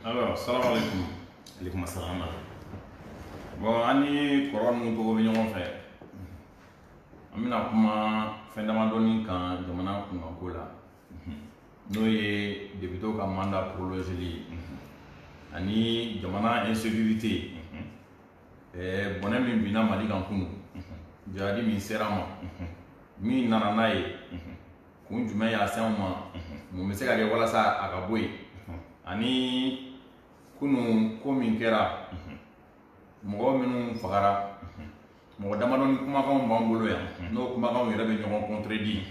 Alors, salam alaikum. Alaikum assalam. Bon, ani kɔrɔ ninnu tɔgɔ bɛ ɲɔgɔn fɛ. An bɛna kuma fɛn damadɔni kan jamana kunkanko la. N'o ye députés ka mandat prolongeli ani jamana insécurité. Bɔnɛ min binna Mali kan kunun. Jadi min sera ma. Min nana n'a ye. Kun jumɛn y'a se anw ma. Mun bɛ se ka kɛ walasa a ka bɔ yen. Ani kunun ko min kɛra. Mɔgɔ minnu fagara. Mɔgɔ damadɔni kumakanw b'an bolo yan. N'o kumakanw yɛrɛ bɛ ɲɔgɔn contredit.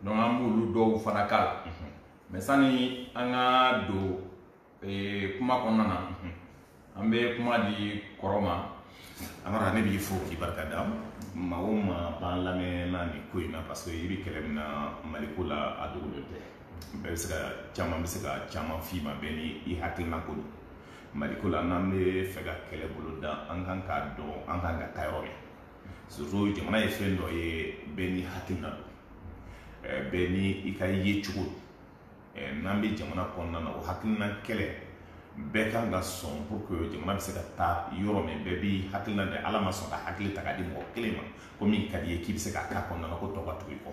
Donc an b'olu dɔw fana k'a la. Mais sani an ka don kuma kɔnɔna na, an bɛ kuma di kɔrɔ ma. Amara ne b'i fo k'i barikada. Maa o maa b'an lamɛnna nin ko in na parce que i bɛ kɛlɛ min na Mali ko la a dogolen tɛ. Bɛɛ bɛ se ka caman f'i ma bɛɛ ni i hakilina ko don. Mali ko la n'an bɛ fɛ ka kɛlɛ bolo da an kan k'a dɔn an kan ka taa yɔrɔ min. Surtout jamana ye fɛn dɔ ye bɛɛ ni hakilina don. Bɛɛ ni i ka ye cogo don. N'an bɛ jamana kɔnɔna na o hakilina kɛlɛ bɛɛ kan ka sɔn pour que jamana bɛ se ka taa yɔrɔ min bɛɛ b'i hakilina de ala ma sɔn ka hakili ta k'a di mɔgɔ kelen ma ko min ka di ye k'i bɛ se k'a k'a kɔnɔna na ko tɔ ka tugu i kɔ.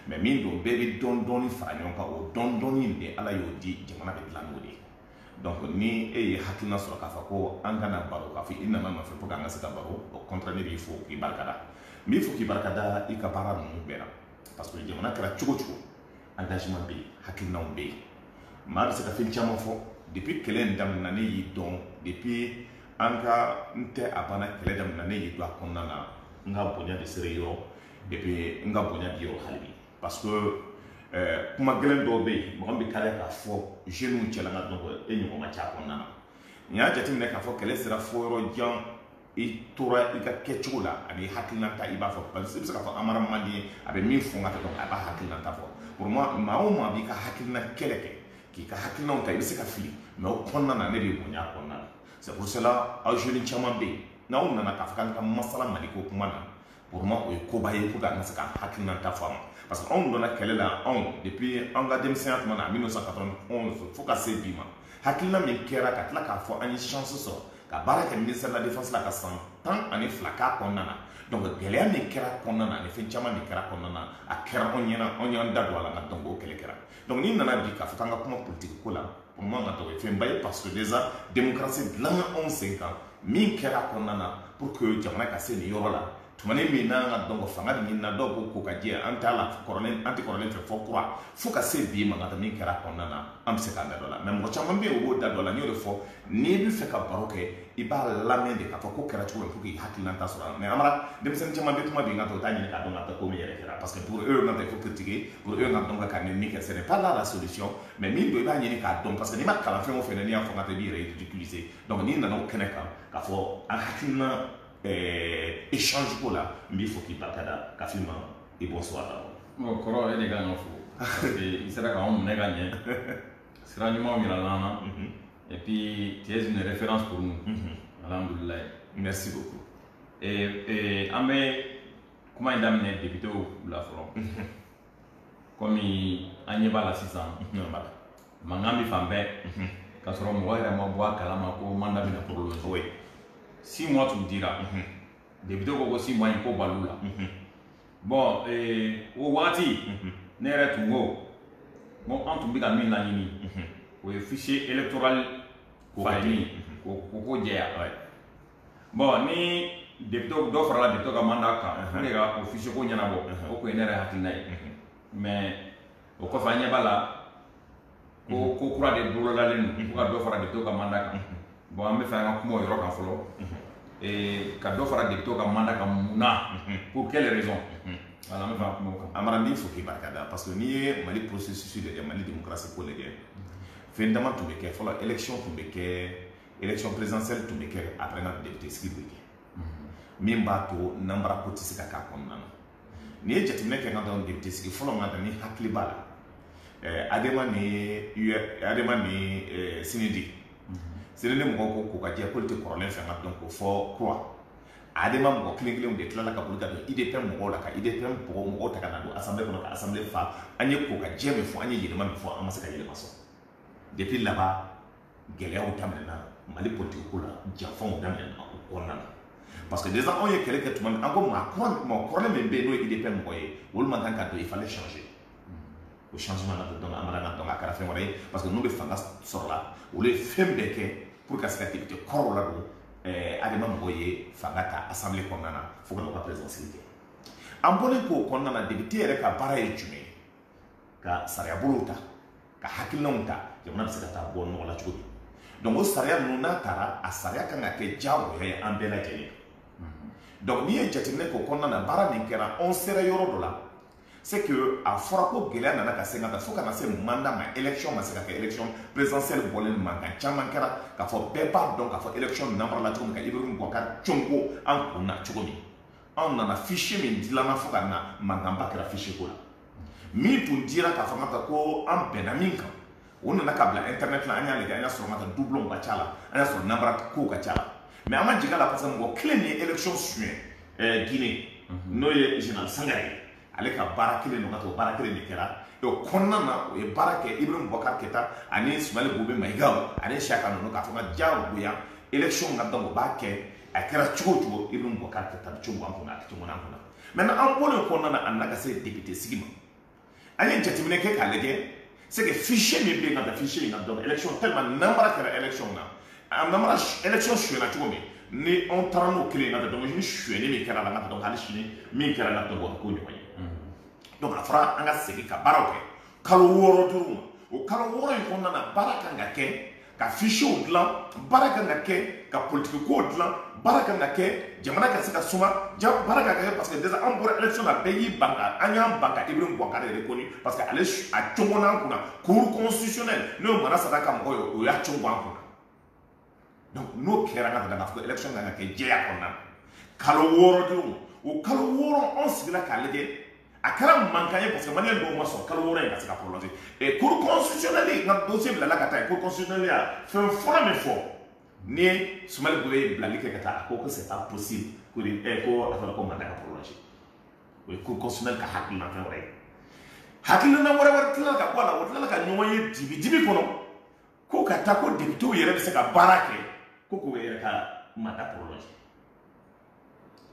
Mais min don bɛɛ bɛ dɔɔni dɔɔni fara ɲɔgɔn kan o dɔɔni dɔɔni de ala y'o di jamana bɛ dilan n'o de ye. Donc ni e ye hakilina sɔrɔ k'a fɔ ko an kana baro k'a fɔ i nana nɔfɛ pour que an ka se ka baro au contraire ne b'i fo k'i barikada. N b'i fo k'i barikada i ka baara ninnu bɛɛ la parce que jamana kɛra cogo cogo engagement bɛ yen hakilinaw bɛ yen. Maa bɛ se ka fɛn caman fɔ depuis kɛlɛ in daminɛ ne y'i dɔn depuis an ka n tɛ a banna kɛlɛ daminɛ ne y'i don a kɔnɔna na n ka bonya de sera yɔrɔ depuis n ka bonya bi yɔrɔ hali bi parce que kuma gɛlɛn dɔw bɛ yen mɔgɔ bɛ kariya k'a fɔ jeunes cɛla ka dɔn ko e ɲɔgɔn ma ca a kɔnɔna na n y'a jateminɛ k'a fɔ kɛlɛ sera fo yɔrɔ jan i tora i ka kɛcogo la ani hakilina ta i b'a fɔ parce que i bɛ se k'a fɔ Amara man di a bɛ min fɔ n ka tɛ dɔn a b'a hakilina ta fɔ pour moi maa o maa b'i ka hakilina kɛlɛ kɛ k'i ka hakilinaw ta i bɛ se ka fili mais o kɔnɔna na ne de bonya a kɔnɔna na c'est pour cela aw jeunes caman bɛ yen n'aw nana k'a fɔ k'an ka masala Mali ko kuma na pour moi o ye koba ye pour que an ka se ka hakilina ta fɔ a ma parce que anw donna kɛlɛ la anw depuis an ka denmisɛnya tuma na en 1991 fo ka se bi ma hakilina min kɛra ka tila k'a fɔ an ye chance sɔrɔ ka baara kɛ ministère de la défense la ka san 12 k'a kɔnɔna na donc gɛlɛya min kɛra kɔnɔna na ani fɛn caman min kɛra kɔnɔna na a kɛra anw ɲɛna anw y'an da don a la nka donc o kɛlɛ kɛra donc n'i nana bi k'a fɔ k'an ka kuma politique ko la pour moi n ka tɔgɔ ye fɛnba ye parce que déjà démocratie dilanna anw sen kan min kɛra kɔnɔna na pour que jamana ka se nin yɔrɔ la tumani min n'an ka dɔn ko fanga bɛ ɲini na dɔw ko ko ka jɛ an t'a la kɔrɔlen an tɛ kɔrɔlen fɛ fɔ kura fo ka se bi ma ka min kɛra kɔnɔna na an bɛ se k'an da don a la mais mɔgɔ caman bɛ yen o b'o da don a la n y'o de fɔ n'i bɛ fɛ ka baro kɛ i b'a lamɛn de k'a fɔ ko kɛra cogo min pour que hakilina ta sɔrɔ a la mais Amara denmisɛnnin caman bɛ kuma bi n ka to o t'a ɲini k'a dɔn k'a fɔ ko min yɛrɛ kɛra parce que pour eux n ka il faut critiquer pour eux n ka dɔn ka min kɛ ce n'est pas là la solution mais min don i b'a ɲini k'a dɔn parce que n'i ma kalan fɛn o fɛn na n'i y'a fɔ n ka to i b'i yɛrɛ ridiculiser donc n'i nana o kɛnɛ kan k'a fɔ an hakilina échange ko la n b'i fo k'i barikada ka f'i ma i bonsoir d'abord. Kɔrɔ e de kan ka fo parce que i sera k'anw minɛ ka ɲɛ sira ɲumanw yira l'an na et puis tu es une référence pour nous alhamdulillah. Merci beaucoup. An bɛ kuma in daminɛ députés la fɔlɔ komi an ɲɛ b'a la sisan mankan bɛ fan bɛɛ k'a sɔrɔ mɔgɔ yɛrɛ ma bɔ a kalama ko mandat bɛna prolonger 6 mois tun dira député ko 6 mois in ko bal'u la bon o wagati ne yɛrɛ tun ko an tun bɛ ka min laɲini o ye fichier électoral falen ko jɛya bon ni député dɔ farala député ka mandat kan pour que ka o fichier ko ɲɛnabɔ o kun ye ne yɛrɛ hakilina ye mais o kɔfɛ an ɲɛ b'a la ko kura de bolodalen don ko ka dɔ fara député ka mandat kan bon an bɛ fɛ an ka kuma o yɔrɔ kan fɔlɔ ka dɔ fara député ka mandat kan mun na pour quelle raison voilà an bɛ fɛ an kuma o kan. Amara n b'i fo k'i barikada parce que n'i ye Mali processus lajɛ Mali démocratie ko lajɛ fɛn dama tun bɛ kɛ fɔlɔ élection tun bɛ kɛ élection présidentielle tun bɛ kɛ après n ka député sigi bɛ kɛ min b'a to nanbara ko tɛ se ka k'a kɔnɔna na n'i ye jateminɛ kɛ n ka dɔn député sigi fɔlɔ n ka dɔn ni hakili b'a la Adama ni Sinidi Sinidi mɔgɔw ko ka jɛ k'olu tɛ kɔrɔlen fɛ n ka dɔn ko fɔ kura Adama mɔgɔ kelen kelenw de tilala ka boli ka don IDPM mɔgɔw la ka IDPM mɔgɔw ta ka na don assemblée kɔnɔ ka assemblée fa an ye ko ka jɛ min fɔ an ye yɛlɛma min fɔ an ma se ka yɛlɛma sɔrɔ depuis là-bas gɛlɛyaw daminɛna Mali politique ko la janfanw daminɛna o kɔnɔna na parce que déjà anw ye kɛlɛ kɛ tuma min an ko maa kɔrɔlen min bɛ yen n'o ye IDP mɔgɔ ye olu man kan ka don il fallait changer o changement na donc an mana donc a kɛra fɛn wɛrɛ ye parce que n'u bɛ fanga sɔrɔ la olu ye fɛn bɛɛ kɛ pour ka se ka député kɔrɔw ladon adama mɔgɔw ye fanga ta assemblée kɔnɔna na fo ka n'u ka présidentielle kɛ an bɔlen k'o kɔnɔna na député yɛrɛ ka baara ye jumɛn ye ka sariyabolow ta ka hakilinaw ta jamana bɛ se ka taa bɔ nɔgɔ la cogo di donc o sariya ninnu n'a taara a sariya kan ka kɛ diyagoya ye an bɛɛ lajɛlen donc n'i ye jateminɛ k'o kɔnɔna na baara min kɛra anw sera yɔrɔ dɔ la c'est que a fɔra ko gɛlɛya nana ka se ka taa fo ka na se mandat ma élection ma se ka kɛ élection présidentielle bɔlen mankan caman kɛra k'a fɔ bɛɛ b'a dɔn k'a fɔ élection namara la cogo min ka Ibrahim Boubacar Congo an kunna cogo min anw nana fichier min dilanna fo ka na mankanba kɛra fichier ko la min tun dira k'a fɔ ka ko an bɛnna min kan o nana ka bila internet la an y'a lajɛ an y'a sɔrɔ ka doublon ka ca la an y'a sɔrɔ namara kow ka ca la mais an ma jigin a la parce que mɔgɔ kelen min ye élection suɲɛ Guinée n'o ye général Sangare ale ka baara kelen don ka to baara kelen de kɛra o kɔnɔna na o ye baara kɛ Ibrahim Boubacar Keita ani Sumali Bobe Mayiga ani Siaka ninnu k'a fɔ ka diyagoya élection ka donc o b'a kɛ a kɛra cogo o cogo Ibrahim Boubacar Keita bɛ cogo an kunna a tɛ cogo an kunna maintenant an bɔlen kɔnɔna na a nana ka se député sigi ma an ye jateminɛ kɛ k'a lajɛ c'est que fichier min bɛ yen ka taa fichier in na donc élection tellement namara kɛra élection na a namara élection suɲɛna cogo min ni anw taara n'o kelen na donc ni suɲɛni min kɛra la n ka donc hali sini min kɛra la donc o bɛ k'o ɲɔgɔn ye donc a fɔra an ka segin ka baaraw kɛ kalo 6 duuru ma o kalo 6 in kɔnɔna na baara kan ka kɛ ka fichiers dilan baara kan ka kɛ ka politique kow dilan baara kan ka kɛ jamana ka se ka suma baara kan ka kɛ parce que déjà an bɔra élection na bɛɛ y'i ban ka an y'an ban ka Ibrahim Boubacar yɛrɛ kɔni parce que ale a cogo n'an kunna cour constitutionnelle n'o ye Mana Sata ka mɔgɔ ye o y'a cogo an kunna donc n'o kɛra an ka k'a fɔ ko élection kan ka kɛ jɛya kɔnɔna na kalo 6 duuru ma o kalo 6 anw sigila k'a lajɛ a kɛra mankan ye parce que maliyɛn dɔw ma sɔn kalo 6 in ka se ka prolonger et cour constitutionnelle n ka dossier bilala ka taa yen cour constitutionnelle y'a fɛn fɔlɔ min fɔ ni ye Sumali Bobe ye bilali kɛ ka taa a ko que c'est pas possible ko a fɔra ko mandat ka prolonger o ye cour constitutionnelle ka hakilina fɛn wɛrɛ ye hakilina wɛrɛ tilala ka bɔ a la o tilala ka ɲɔgɔn ye dibi kɔnɔ ko ka taa ko députéw yɛrɛ bɛ se ka baara kɛ ko k'o yɛrɛ ka mandat prolonger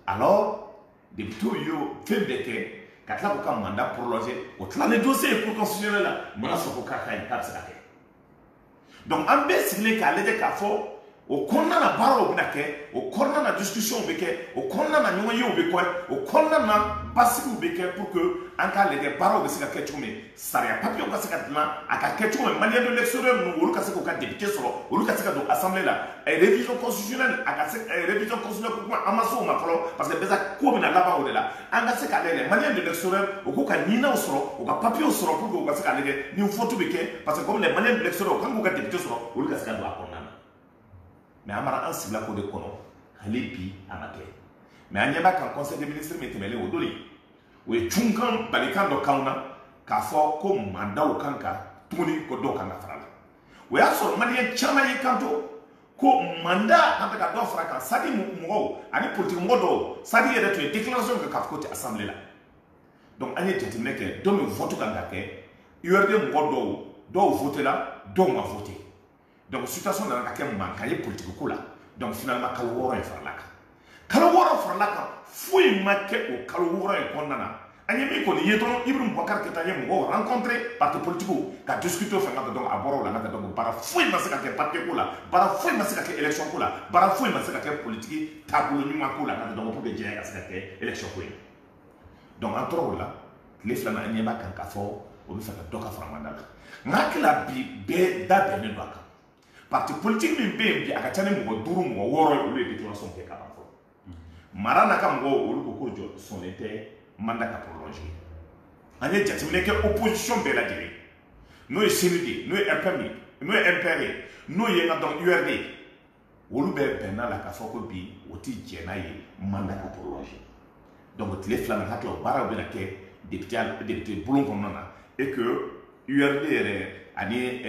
alors députéw y'o fɛn bɛɛ kɛ ka tila k'u ka mandat prolonger o tilalen dossier ye cour constitutionnelle la mana sɔrɔ ko k'a ka ɲi k'a bɛ se ka kɛ donc an bɛɛ sigilen k'a lajɛ k'a fɔ o kɔnɔna na baaraw bɛna kɛ o kɔnɔna na discussion bɛ kɛ o kɔnɔna na ɲɔgɔn yew bɛ kɛ o kɔnɔna na basigiw bɛ kɛ pour que an k'a lajɛ baaraw bɛ se ka kɛ cogo min sariya papiyew ka se ka dilan a ka kɛ cogo min maliyɛn de l'extérieur ninnu olu ka se k'u ka député sɔrɔ olu ka se ka don assemblée la révision constitutionnelle a ka se révision constitutionnelle kuma an ma se o ma fɔlɔ parce que déjà ko bɛna laban o de la an ka se k'a lajɛ maliyɛn de l'extérieur u k'u ka ɲininaw sɔrɔ u ka papiyew sɔrɔ pour que u ka se k'a lajɛ ni vote bɛ kɛ parce que comme les maliyɛn de l'extérieur u kan k'u ka député sɔrɔ olu ka se ka don a kɔnɔna na mais an mara an sigila k'o de kɔnɔ hali bi a ma kɛ mais an ɲɛ b'a kan conseil des ministres min tɛmɛlen o don de o ye cunkan balikan dɔ k'anw na k'a fɔ ko mandaw kan ka tuguni ko dɔw kan ka fara la o y'a sɔrɔ maliyɛn caman y'i kanto ko mandat an bɛ ka dɔ fara kan sadi mɔgɔw ani politique mɔgɔ dɔw sadi yɛrɛ tun ye déclaration kɛ k'a fɔ ko tɛ assemblée la donc an ye jateminɛ kɛ don min vote kan ka kɛ URD mɔgɔ dɔw voté la dɔw ma voté donc situation nana ka kɛ mankan ye politique ko la donc finalement kalo 6 in farala kan kalo 6 farala kan foyi ma kɛ o kalo 6 in kɔnɔna na an ye min kɔni ye dɔrɔn Ibrahim Boubacar Keita ye mɔgɔw rencontré parti politique ka discuter fɛn ka donc a bɔra o la ka donc baara foyi ma se ka kɛ papier ko la baara foyi ma se ka kɛ élection ko la baara foyi ma se ka kɛ politique taabolo ɲuman ko la ka donc pour que diɲɛ ka se ka kɛ élection ko ye donc an tora o la tile filanan an ɲɛ b'a kan k'a fɔ o bɛ fɛ ka dɔ ka fara mandat la n hakili la bi bɛɛ da bɛnnen don a kan parti politique min bɛ yen bi a ka ca ni mɔgɔ 5 mɔgɔ 6 ye olu ye déclaration kɛ ka ban fɔlɔ mara n'a ka mɔgɔw olu ko k'o jɔ sɔnnen tɛ mandat ka prolonger an ye jateminɛ kɛ opposition bɛɛ lajɛlen n'o ye CND n'o ye RPM n'o ye MPR n'o ye nka donc URD olu bɛɛ bɛnna la k'a fɔ ko bi o tɛ jɛn n'a ye mandat ka prolonger donc tile filanan hakili o baaraw bɛna kɛ député bulon kɔnɔna na et que URD yɛrɛ ani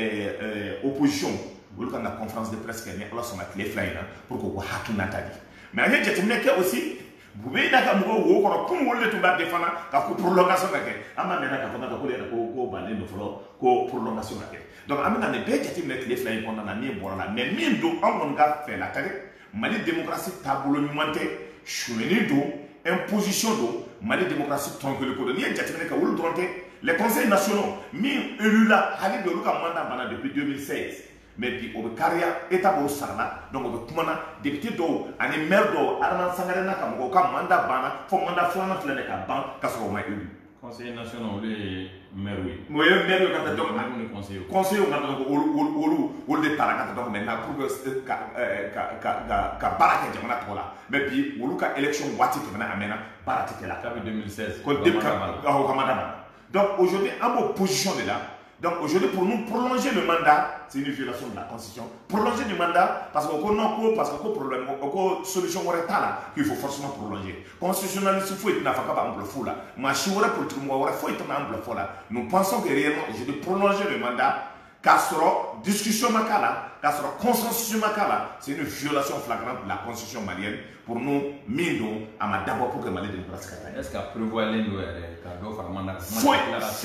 opposition olu kan ka conférence de presse kɛ ni ala sɔnna tile fila in na pour que u ka hakilina ta di mais an ye jateminɛ kɛ aussi bube da ka mo wo ko ko mo le to ba defana ka ko prolongation ka ke ama me na ka fana ko le ko ba le no folo ko prolongation ka ke donc amina ne be jati me le fly ko na ni bora la mais min do on ga fait la tare Mali démocratie tabolo nyumante choueni do imposition do Mali démocratie tranquille ko do ni jati me ka wul dronte les conseils nationaux mi élu là hali do ka mandat bana depuis 2016 mais puis au carrière état au sarna donc au kumana député do ani maire do arman sangare na kam ko kam mandat bana fo mandat flana flane ka ban ka so ma élu conseil national le maire oui moyen maire ka ta donc conseil on a donc ol de taraka donc maintenant pour que ka baraka jamana to la mais puis wolu ka élection wati to na amena baraka ke la 2016 ko dem ka donc aujourd'hui en opposition de là. Donc aujourd'hui, pour nous prolonger le mandat, c'est une violation de la Constitution. Prolonger le mandat, parce qu'on a parce que problème, une solution là qu'il faut forcément prolonger. Constitutionnaliste, il faut être un fou là. Mais si on a politique, il faut être un fou là. Nous pensons que réellement, aujourd'hui, prolonger le mandat, car discussion makala, car consensus makala, c'est une violation flagrante de la Constitution malienne. Pour nous, Mindo, à d'abord pour que Mali démocratie. Est-ce qu'à prévoir les cadeaux par mandat? Faut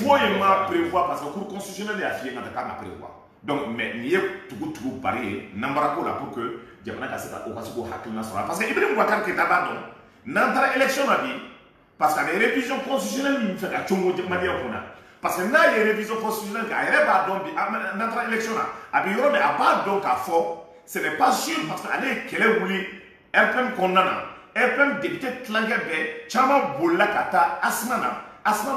prévoir parce que le cour constitutionnel est affilié dans le cas de prévoir. Donc, mais il y a tout parier, n'embarque là pour que Diamana Kasseta au Kassiko Hakilna soit là. Parce que Ibrahim Ouattara qui est d'abord, dans l'élection à vie, parce que les révisions constitutionnelles, nous faisons à Tchongo Diamania Okona. Parce que là, les révisions constitutionnelles, il y a pas donc, dans l'élection là, à Biro, mais à part donc à fort, ce n'est pas sûr parce que allez, quelle est voulu. RPM kondana RPM député tlangebe chama bolla kata asma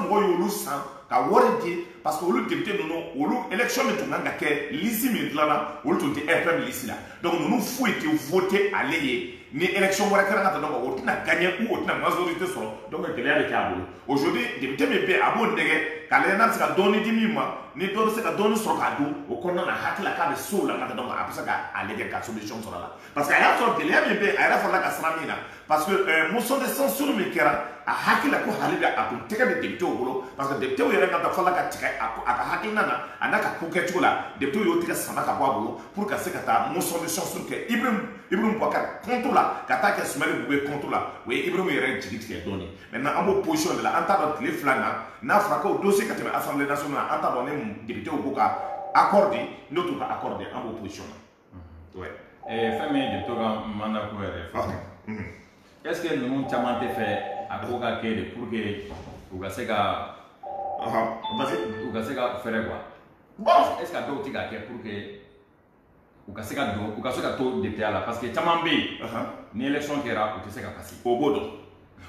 mo yolu san ka woridi parce que le député nous élection de tunganga ke lisi midlana wolu tunti RPM lisi là donc nous faut été voter aller ni élection wala kala donc on a gagné ou on a majorité sur donc il y a des cas aujourd'hui député me abo ndege kala na sika doni dimima ni do sika doni sur kadu o konna na hakla ka be so la donc après ka aller ka solution sur là parce que ya sorte les me a fa la ka sramina parce que motion de censure me kera a hakla ko haliga a ko tega de député o bolo parce que député o yera ka fa la ka tika a ka hakina na anaka ko ketu la député yo tika sama ka bolo pour que c'est ta motion de censure que Ibrahim Boubacar contre la kata ke sumali bube contre la oui Ibrahim yera tika donné maintenant en opposition de la entente les flana na fraka au dossier que l'Assemblée nationale a donné député au Boka accordé notre pas accordé en opposition. Ouais. Et famille de Toga mandat est-ce que nous avons fait à Boka pour que Ougasega faire quoi? Bon, est-ce que tu as pour que Ougasega tout député là parce que Tamambi, ni élection qui era ou tu sais qu'à passer. Au bout.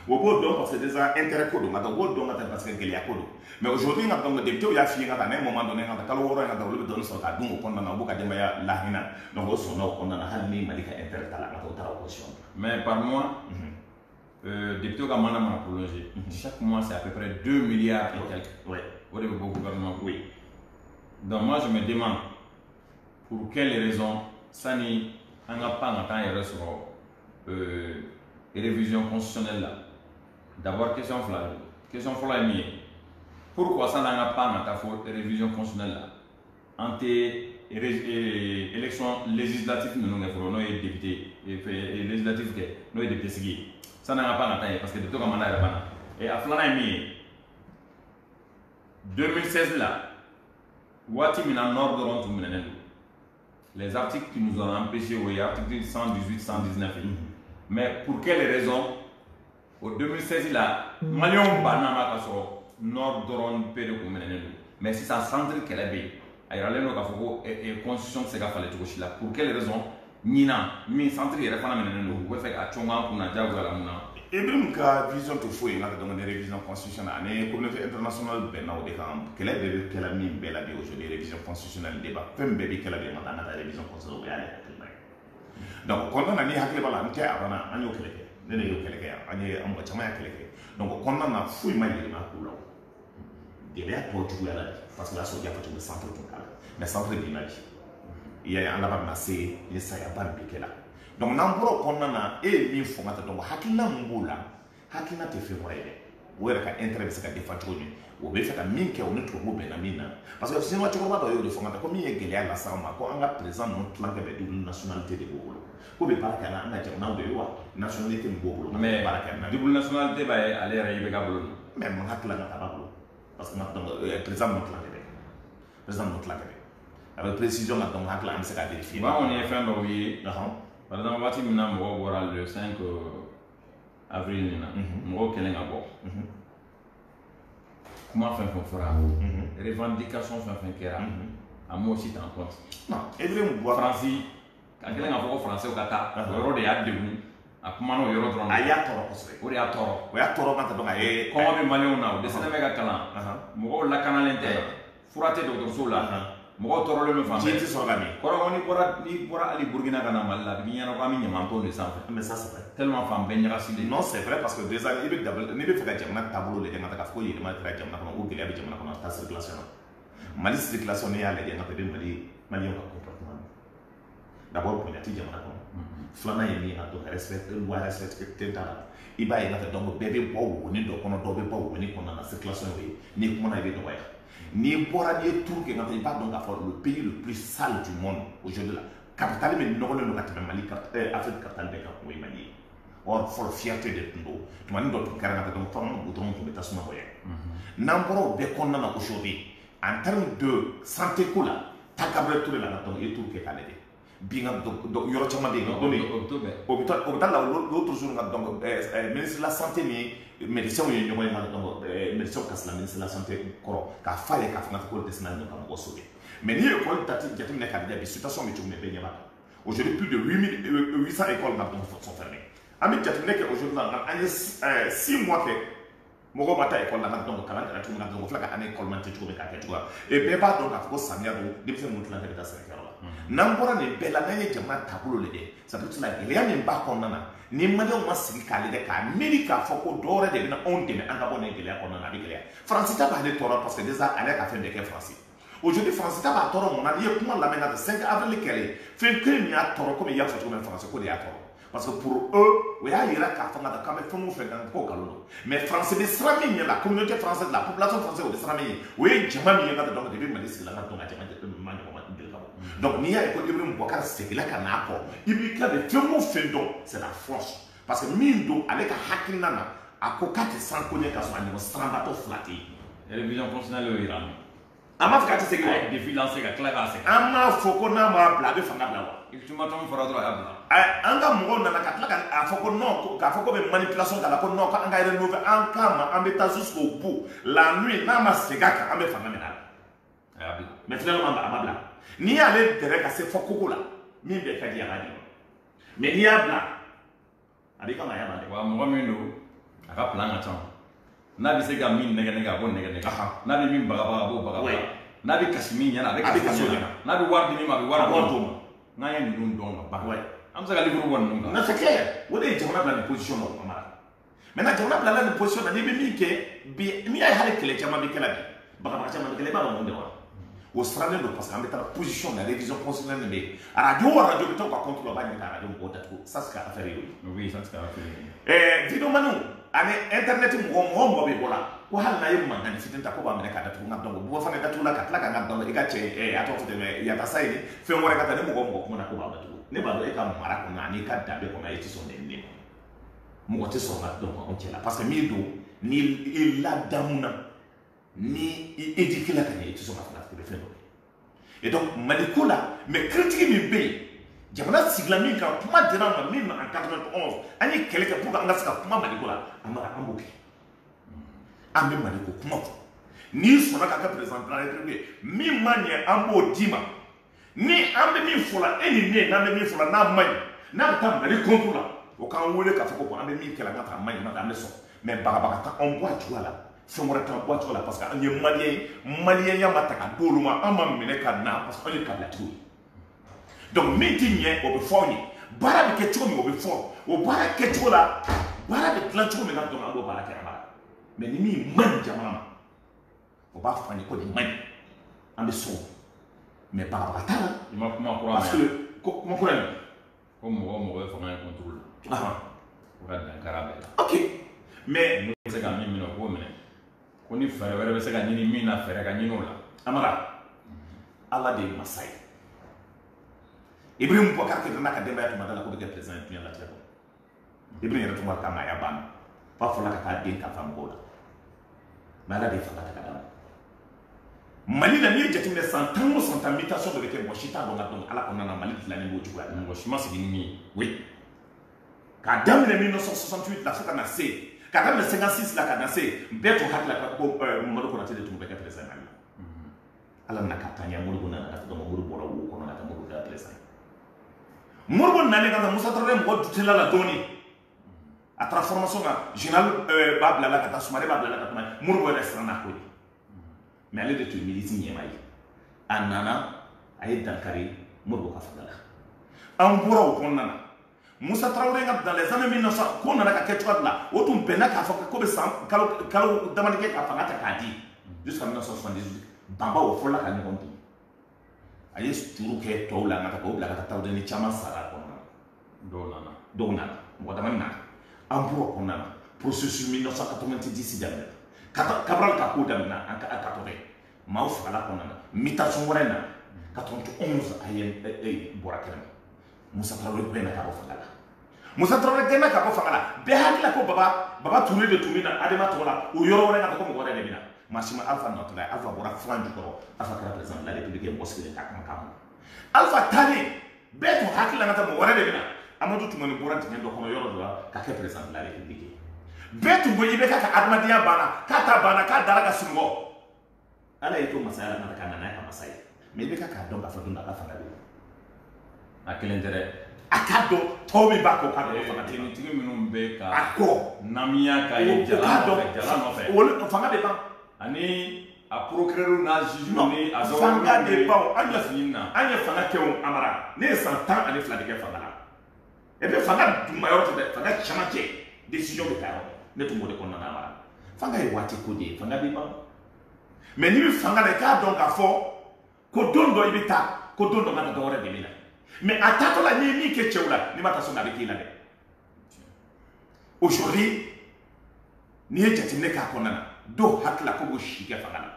Au bout donc parce que déjà intérêt code parce que il mais aujourd'hui on a donc député il y a fini à un moment donné on a calor on a dans le donne son cadre donc on a beaucoup de maya lahina donc on a halmi malika intérêt à la opposition mais par mois député comme on a prolongé chaque mois c'est à peu près 2 milliards et quelques oui au niveau du gouvernement oui donc moi je me demande pour quelles raisons ça n'est pas en temps et sur révision constitutionnelle là. D'abord, question flamme. Pourquoi ça n'a pas de révision constitutionnelle là? Entre élection législative, nous avons des députés et législative, nous avons des députés. Ça n'a pas de parce que de tout comme on a et à flamme 2016 là, les articles qui nous ont empêchés, oui, articles 118, 119. Mais pour quelles raisons? Au 2016 là, Malion Banama Kasso, Nord Doron Pédo mais si ça centre qu'elle est bien, ailleurs les gens et constitution c'est qu'à faire les là. Pour quelles raisons? Nina, mi centre est réformé maintenant. Vous faites à Chonga pour Nadia ou à la Mouna. Ibrahim ka vision to fouille dans des révisions constitutionnelles. La communauté internationale ben au décamp. Quelle est qu'elle a mis belle vie aujourd'hui révision constitutionnelle débat. Femme bébé qu'elle a bien dans la révision constitutionnelle. Donc quand on a mis hakle bala nté abana anyo keleke nene yo keleke anye amba chama ya keleke donc quand on a fouille mal ma kula délai pour tout là parce que là so dia fa tout centre tout là mais centre de l'image il y a en avant massé il ça ya ban bikela donc n'ambro quand on a et mi fo ngata donc hakina mbula hakina te fait vrai o yɛrɛ ka intérêt bɛ se ka défend cogo min o bɛ fɛ ka min kɛ o ni tubabu bɛnna min na parce que sinon cɛkɔrɔba dɔ y'o de fɔ n ka ko min ye gɛlɛya las'an ma ko an ka président ninnu tilankɛ bɛ double nationalité de b'o bolo ko bɛ baara kɛ an ka jamanaw de ye wa nationalité min b'o bolo mais baara kɛ double nationalité b'a ye ale yɛrɛ i bɛ ka bolo mais man ka tilan ka taa bolo parce que président ninnu tilankɛ bɛ président ninnu tilankɛ bɛ a bɛ précision ka dɔn hakili an bɛ se ka vérifier ba kɔni ye fɛn dɔw ye par exemple waati min na mɔgɔw bɔra le 5 avril nin na mɔgɔw kɛlen ka bɔ kuma fɛn fɛn fɔra revendication fɛn fɛn kɛra a m'o si t'en compte non Ibrahim Bouba Faransi ka kɛlen ka fɔ ko Français ka taa o yɔrɔ de y'a degun a kuma n'o yɔrɔ dɔrɔn a y'a tɔɔrɔ kosɛbɛ o de y'a tɔɔrɔ o y'a tɔɔrɔ kan dɔn a ye kɔngɔ bɛ maliyɛnw na o dɛsɛlen bɛ ka kalan mɔgɔw lakanalen tɛ fura tɛ dɔgɔtɔrɔsow la mɔgɔw tɔɔrɔlen bɛ fan bɛɛ ji tɛ sɔrɔ ka min kɔrɔ n'i bɔra hali Burkina ka na Mali la a bɛ ɲɛna ko an bɛ ɲamantonw de sanfɛ mais ça c'est vrai tellement fan bɛɛ ɲagasilen non c'est vrai parce que déjà n'i bɛ fɛ ka jamana taabolo lajɛ nka k'a fɔ ko yɛlɛma kɛra jamana kɔnɔ ko gɛlɛya bɛ jamana kɔnɔ taa circulation na Mali circulation n'i y'a lajɛ nka i bɛ maliyɛnw ka comportement d'abord bonya tɛ jamana kɔnɔ filanan ye min ye donc loi respecté t'a la i b'a ye nka donc bɛɛ bɛ bɔ woni dɔ kɔnɔ dɔw bɛ bɔ woni kɔnɔna na circulation y'o ye n'i kumana i bɛ dɔgɔya n'i bɔra n'i ye tour kɛ nka i b'a dɔn k'a fɔ le pays le plus sale du monde aujourd'hui la capitale bɛ nɔgɔlen don ka tɛmɛ Mali Afrique capitale bɛɛ kan o ye Mali ye or fɔlɔ fierté de tun don tumani dɔ tun kɛra nka donc fɛn goudron tun bɛ tasuma bɔ yan n'an bɔra o bɛɛ kɔnɔna na aujourd'hui en termes de santé ko la ta Gabriel Touré la nka donc i ye tour kɛ k'a lajɛ bi nka yɔrɔ caman bɛ yen nɔ o bɛ taa la l'autre jour nka donc ministre de la santé ni médecins ye ɲɔgɔn ye nka donc médecins ka sira ministre de la santé kɔrɔ k'a f'a ye k'a fɔ n ka ko dɛsɛ n'ale ka mɔgɔ sauver mais n'i ye école jateminɛ k'a lajɛ bi situation bɛ cogo min bɛɛ ɲɛ b'a kan aujourd'hui plus de 800 écoles nka donc sont fermées an bɛ jateminɛ kɛ aujourd'hui la nka an ye 6 mois kɛ mɔgɔw ma taa école la nka donc kalan kɛra cogo min na donc o filɛ ka année école man tɛ cogo min k'a kɛ cogoya et bɛɛ b'a dɔn k'a fɔ ko samiya don denmisɛnnin ninnu tilancɛ bɛ taa sɛnɛkɛyɔrɔ la n'an bɔra nin bɛɛ la n'an ye jamana taabolo lajɛ ça peut dire gɛlɛya min b'a kɔnɔna na ni maliyɛnw ma sigi k'a lajɛ k'a miiri k'a fɔ ko dɔwɛrɛ de bɛna anw dɛmɛ an ka bɔ nin gɛlɛya kɔnɔna na a bɛ gɛlɛya Faransi ta b'ale tɔɔrɔ parce que déjà ale ka fɛn bɛɛ kɛ Faransi aujourd'hui Faransi ta b'a tɔɔrɔ mun na n'i ye kuma lamɛn ka 5 avril kɛlɛ fɛn kelen min y'a tɔɔrɔ komi i y'a fɔ cogo min Faransi ko de y'a tɔɔrɔ parce que pour eux o y'a yira k'a fɔ nka k'an bɛ fɛn o fɛn kan k'o nkalon don mais Faransi bɛ siran min ɲɛ la communauté française la population française o bɛ siran min ɲɛ o ye jama min ye nka donc depuis Mali sigi la nka donc a jama ma ɲɔgɔn ma deli ka bɔ donc n'i y'a ye ko Ibrahim Boubacar seginna ka n'a kɔ i b'i tila de fɛn o fɛn dɔn c'est la force parce que min don ale ka hakilina na a ko k'a tɛ san ko ɲɛ ka sɔrɔ a ɲɔgɔn siranbatɔ fila tɛ yen. révision constitutionnelle y'o yira an m'a fɔ k'a tɛ segin wa. a ye défi lancé ka tila k'a segin. an m'a fɔ ko n'a m'a bila a bɛ fanga bila wa. ultimatum fɔra dɔrɔn a y'a bila. an ka mɔgɔw nana ka tila k'a fɔ ko non k'a fɔ ko bɛ manipulation k'a la ko non k'an ka rénover an k'a ma an bɛ taa jusqu'au bout la nuit n'a ma segin a kan an bɛ fanga minɛ a la. a y'a bila. mais finalement a ma bila n'i y'ale dɛrɛ ka se fɔ koko la min bɛɛ ka di a ka di mais n'i y'a bila a b'i ka maaya ban dɛ. wa mɔgɔ min don a ka plan ka ca n'a bɛ se ka min nɛgɛ nɛgɛ a b'o nɛgɛ nɛgɛ n'a bɛ min bagabaga a b'o bagabaga n'a bɛ kasi min ɲɛna a bɛ kasi min ɲɛna n'a bɛ wari di min ma a bɛ wari d'o ma n'an ye ninnu dɔn ka ban an bɛ se ka livre bɔ ninnu kan. non c'est clair o de ye jamana bila nin position na o mara maintenant jamana bila la nin position na n'i bɛ min kɛ bi n'i y'a ye hali kɛlɛ caman bɛ kɛ la bi bagabaga caman bɛ kɛ la i b'a dɔn mun de wa o sirannen don parce que an bɛ taa position na révision constitutionnelle bɛ yen radio o radio bɛ taa ka contrôle o b'a ɲini ka radio mɔgɔw datugu ça c'est affaire ye o. oui ça c'est affaire ye. vidéomaniw ani internet mɔgɔ bɛ bɔ la ko hali n'a ye mankan fitinin ta ko b'a minɛ k'a datugu nka donc bɔ fana datugu la ka tila ka n ka dɔn i ka cɛ a tɔgɔ fɔ tɛmɛ yatasa ye fɛn wɛrɛ ka taa ni mɔgɔ kuma na ko b'a datugu ne b'a dɔn e ka mara kɔnɔ ani ka danbe kɔnɔ e tɛ sɔn nin ma mɔgɔ tɛ sɔn ka dɔn anw cɛ la parce que min don ni i ladamu na ni i éduqué la ka ɲɛ i tɛ sɔn ka fana i bɛ fɛn dɔ kɛ et donc Mali ko la mais critique min bɛ yen jamana sigila min kan kuma dira an ma min na en 91 an ye kɛlɛ kɛ pour que an ka se ka kuma Mali ko la an b'o kɛ an bɛ Mali ko kuma fɔ n'i sɔnna k'a kɛ président de la République min ma ɲɛ an b'o d'i ma ni an bɛ min fɔ la e ni ne n'an bɛ min fɔ la n'a ma ɲi n'a bɛ taa Mali contre la o k'an wele k'a fɔ ko an bɛ min kɛ la n'a ta ma ɲi n'an bɛ sɔn mais bagabaga ta an bɔ a cogoya la fɛn wɛrɛ t'an bɔ a cogoya la parce que an ye maliyɛnya ma ta ka d'olu ma an ma minɛ ka na parce que an ye kabilatigiw ye donc min ti ɲɛ o bɛ fɔ anw ye baara bɛ kɛ cogo min o bɛ fɔ o baara kɛcogo la baara bɛ dilan cogo min na dɔrɔn an b'o baara kɛ an b'a mais ni min man ɲi jamana ma o b'a fɔ an ye ko nin man ɲi an bɛ sɔn mais bagabaga t'a la. i ma kuma kura parce que kuma kura in. ko mɔgɔ ye fanga ye contrôle la. o ka dankara bɛɛ la. ok mais. n'o bɛ se ka min minɛ o k'o ko ni fɛɛrɛ wɛrɛ bɛ se ka ɲini min na fɛɛrɛ ka ɲini o la amara ala de ye masa ye Ibrahim Boubacar Keïta n'a ka denbaya tun ma d'a la ko bɛ kɛ président ye diɲɛ latigɛ kɔnɔ Ibrahim yɛrɛ tun ka maaya banna f'a fɔla ka taa den kalifa mɔgɔw la mais ala de ye fanga ta ka d'a ma Mali la n'i ye jateminɛ san 10 o san 10 mutation dɔ bɛ kɛ mɔgɔ si t'a dɔn ka dɔn ala kɔnɔna na Mali dilannen b'o cogoya la mɔgɔ si ma sigi ni min ye oui k'a daminɛ 1968 la fo ka na se k'a daminɛ 56 la ka na se bɛɛ tun hakili la ko Mamadu Konate de tun bɛ kɛ président Mali la ala nana ka taa ɲɛ Modibo nana ka taa Modibo bɔra wo kɔnɔ ka taa Modibo kɛra président Modibo nalen ka taa Musa Tarawele mɔgɔ dutela la dɔɔni a taara formation na général b'a bila la ka taa Sumare b'a bila la ka taa Modibo yɛrɛ siran n'a ko ye mais ale de tun ye milisi ɲɛma ye a nana a ye dankari Modibo ka fanga la an bɔra o kɔnɔna na Musa Tarawele ka dans les années 1900 ko nana ka kɛ cogoya de la o tun bɛnna k'a fɔ ko bɛ san kalo damani kɛ ka fanga ta k'a di jusqu'à 1978 Bamba o fɔlɔ ka ɲɔgɔn bin a ye juru kɛ tɔw la ka k'o bila ka taa tawudeni caman sara a kɔnɔna na dɔw nana mɔgɔ dama nana an bɔra o kɔnɔna na processus 1990 daminɛ Cabral ka ko daminɛ en 80 maaw fagala kɔnɔna na mutation wɛrɛ na 91 a ye bɔra kɛnɛ ma Musa Tarawele bɛɛ na ka bɔ fanga la Musa Tarawele gɛnna ka bɔ fanga la bɛɛ hakilila ko Baba Touré de tun bɛ na Adama tɔgɔ la o yɔrɔ wɛrɛ ka taa ko mɔgɔ wɛrɛ de bɛ na Massima Alpha nɔtɔla Alpha bɔra fanga jukɔrɔ Alpha kɛra président de la République mɔgɔ sigilen t'a kuma kan Alpha taalen bɛɛ tun hakilila ka taa mɔgɔ wɛrɛ de bɛ na Amadu Tumani bɔra dingɛ dɔ kɔnɔ yɔrɔ dɔ la ka kɛ président de la République bɛɛ tun ko IBK ka adamadenya banna k'a ta banna k'a dara ka sunɔgɔ ala ye to masaya la ka nana ka masa ye mais IBK k'a dɔn k'a fɔ don ala fanga de a kelen tɛ dɛ a k'a dɔn tɔw min b'a kɔ k'a dɔn fanga tɛ tigi minnu bɛ ka a kɔ namiya ka ye jala nɔfɛ olu fanga de ban ani a procureur n'a juge ni a dɔw fanga de ban an ye fanga kɛ o Amara ne ye san 10 ani 2 de kɛ fanga la et puis fanga duma yɔrɔ tɛ dɛ fanga caman kɛ décision bɛ ta yɔrɔ ne tun b'o de kɔnɔna na Amara fanga ye waati ko de ye fanga bɛ ban mais n'i bɛ fanga la i k'a dɔn k'a fɔ ko don dɔ i bɛ taa ko don dɔ ka taa dɔ wɛrɛ de bɛ na mais a taatɔ la n'i ye min kɛ cɛw la n'i ma taa sɔn a bɛ k'i la dɛ aujourd'hui n'i ye jateminɛ k'a kɔnɔna na dɔw hakili la ko b'o si kɛ fanga la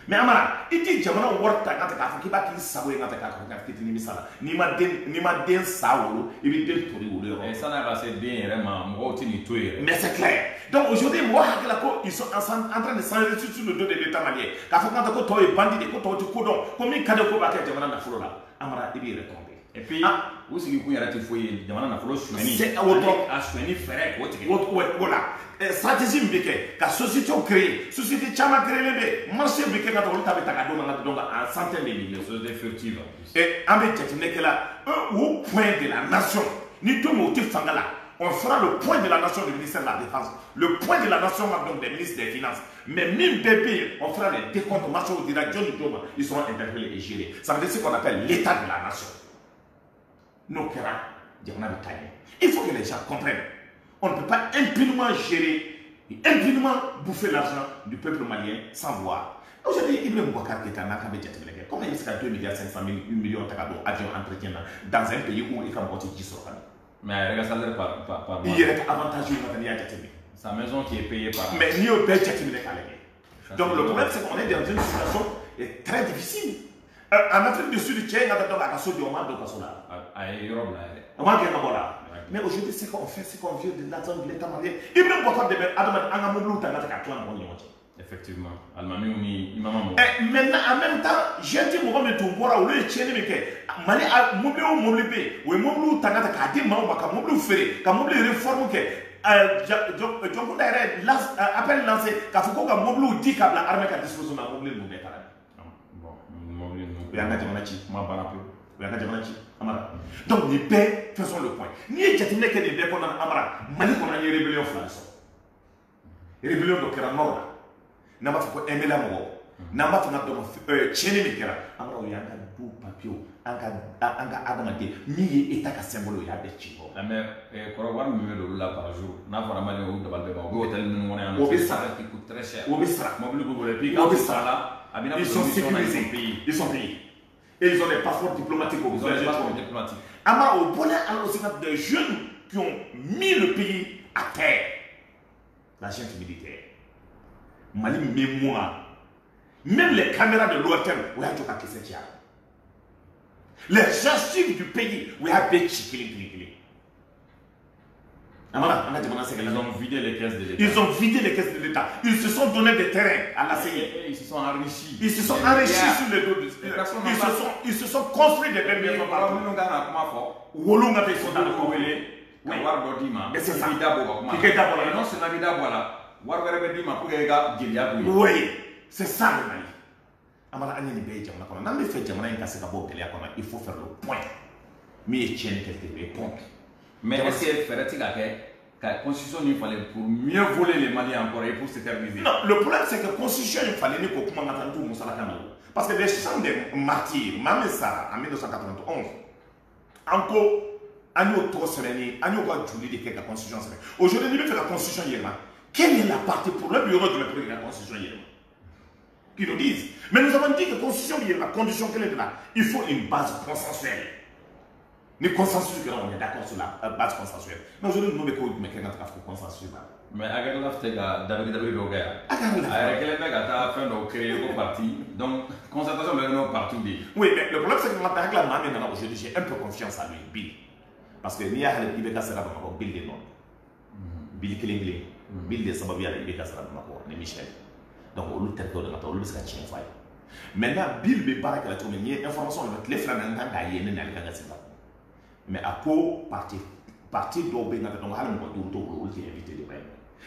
mais Amara i tɛ jamana wari ta ka k'a fɔ k'i b'a k'i sago ye ka k'a ka fitinin bɛ sa la n'i ma den sa wolo i bɛ den tori wolo yɔrɔ san'a ka se den yɛrɛ ma mɔgɔw tɛ nin to yɛrɛ mais c'est clair donc aujourd'hui mɔgɔ hakili la ko ils sont en train de s'enrichir sur le dos de l'état malien k'a fɔ k'an tɛ ko tɔw ye bandit de ko tɔw tɛ ko dɔn ko min ka di ko b'a kɛ jamana nafolo la Amara i b'i yɛrɛ tromper et puis u sigi kun yɛrɛ tɛ foyi ye jamana nafolo suɲɛni a suɲɛni fɛɛrɛ k'o tigɛ voilà stratégie min bɛ kɛ ka société créer société caman créer bɛ marché bɛ kɛ ka taa olu ta bɛ ta ka d'o ma ka dɔn en centaines de milliers société furtive et an bɛ jateminɛ kɛ la au point de la nation ni don o tɛ fanga la on fera le point de la nation du ministère de la Défense, le point de la nation donc des ministres des Finances. Mais même bébé, on fera les décomptes, marchons au direction du Doma, ils seront interpellés et gérés. Ça veut dire ce qu'on appelle l'état de la nation. Nos kera, il faut que les gens comprennent. On ne peut pas impunément gérer, impunément bouffer l'argent du peuple malien sans voir. Aujourd'hui, Ibrahim Boubacar Keïta n'a qu'à dire comment il sera 2,5 milliards, 1 million d'avions entretien dans un pays où il faut avoir 10 sur mais il y a un salaire par mois. Il y a un avantage sa maison qui est payée par. Mais il y a un budget qui est. Donc le problème, c'est qu'on est dans une situation très difficile. En Afrique du Sud, il y a un avantage de Oman de Kasola. Mais aujourd'hui, ce qu'on fait, c'est qu'on vient de l'argent de l'État malien. Il me faut que effectivement. Almami ou maman. Maintenant, en même temps, j'ai dit moi mais tout voir où les tiens mais que Mali a mobile ou mobile ou mobile tanga ta kadi ma ou ka mobile faire ka mobile réforme que donc appel lancé ka faut que mobile dit ka la armée ka disposition na mobile nous mettre là. Bon, mobile nous. Ya ngati manachi ma barape. Ya ngati manachi Amara. Donc les paix faisons le point. Ni jatine que les paix qu'on a Amara, Mali qu'on a une rébellion France. Rébellion de Keranor. N'a pas fait aimer la mort. N'a pas fait tienner les kera. Alors il y a un doux papier, un gars adamante, ni état qu'à symbole il y a des chivos. La mère, Korowan me le là par jour. N'a pas mal de balde. Au hôtel nous on est en qui coûte très cher. Au Bistra, mobile Google puis au Bistra là, ils sont sécurisés. Ils sont payés. Et ils ont des passeports diplomatiques au Ils passeports diplomatiques. Alors au bonheur, alors c'est des jeunes qui ont mis le pays à terre. La junte militaire. Mali mémoire. Même les caméras de l'ORTM, on a tout à fait. Les archives du pays, on a fait chiquili. Ils ont vidé les caisses de l'État. Ils ont vidé les caisses de l'État. Ils se sont donné des terrains à la CI. Ils se sont enrichis. Ils se sont enrichis sur le dos de... Ils se sont construits des belles maisons partout. Wolonga fait son d'accord. Mais c'est ça. Oui, c'est ça le Mali. Il faut faire le point. Mais il tient quelques points. Mais est-ce qu'il ferait-il que la constitution il fallait pour mieux voler les Maliens encore et pour s'éterniser? Non, le problème c'est que la constitution il fallait que tout parce que les chants des martyrs, même ça en 1991, encore, nous trop serenis, nous avons dit que la constitution serait. Aujourd'hui, nous faisons la constitution hier. Quelle est la partie pour le bureau de la constitution hier? Qui nous disent. Mais nous avons dit que la constitution hier, la condition qu'elle est là, il faut une base consensuelle. Le consensus, on est d'accord sur la base consensuelle. Mais aujourd'hui, nous avons dit que notre consensus. Mais Agadou a fait David Bogaya. Quel mec a fait nos créer au parti. Donc, concertation de nos partis. Oui, mais le problème, c'est que maintenant, aujourd'hui, j'ai un peu confiance à lui, Bill. Parce que n'y a pas de Ibeka Sera Bill des noms. Bill Killing, Bill des Sababia, Ibeka Sera de Michel. Donc, on lui territoire de notre lui, c'est un chien foyer. Maintenant, Bill me paraît que la tournée, information, les frères n'entendent pas y aller. Mais à quoi partir d'Obé, donc, invité de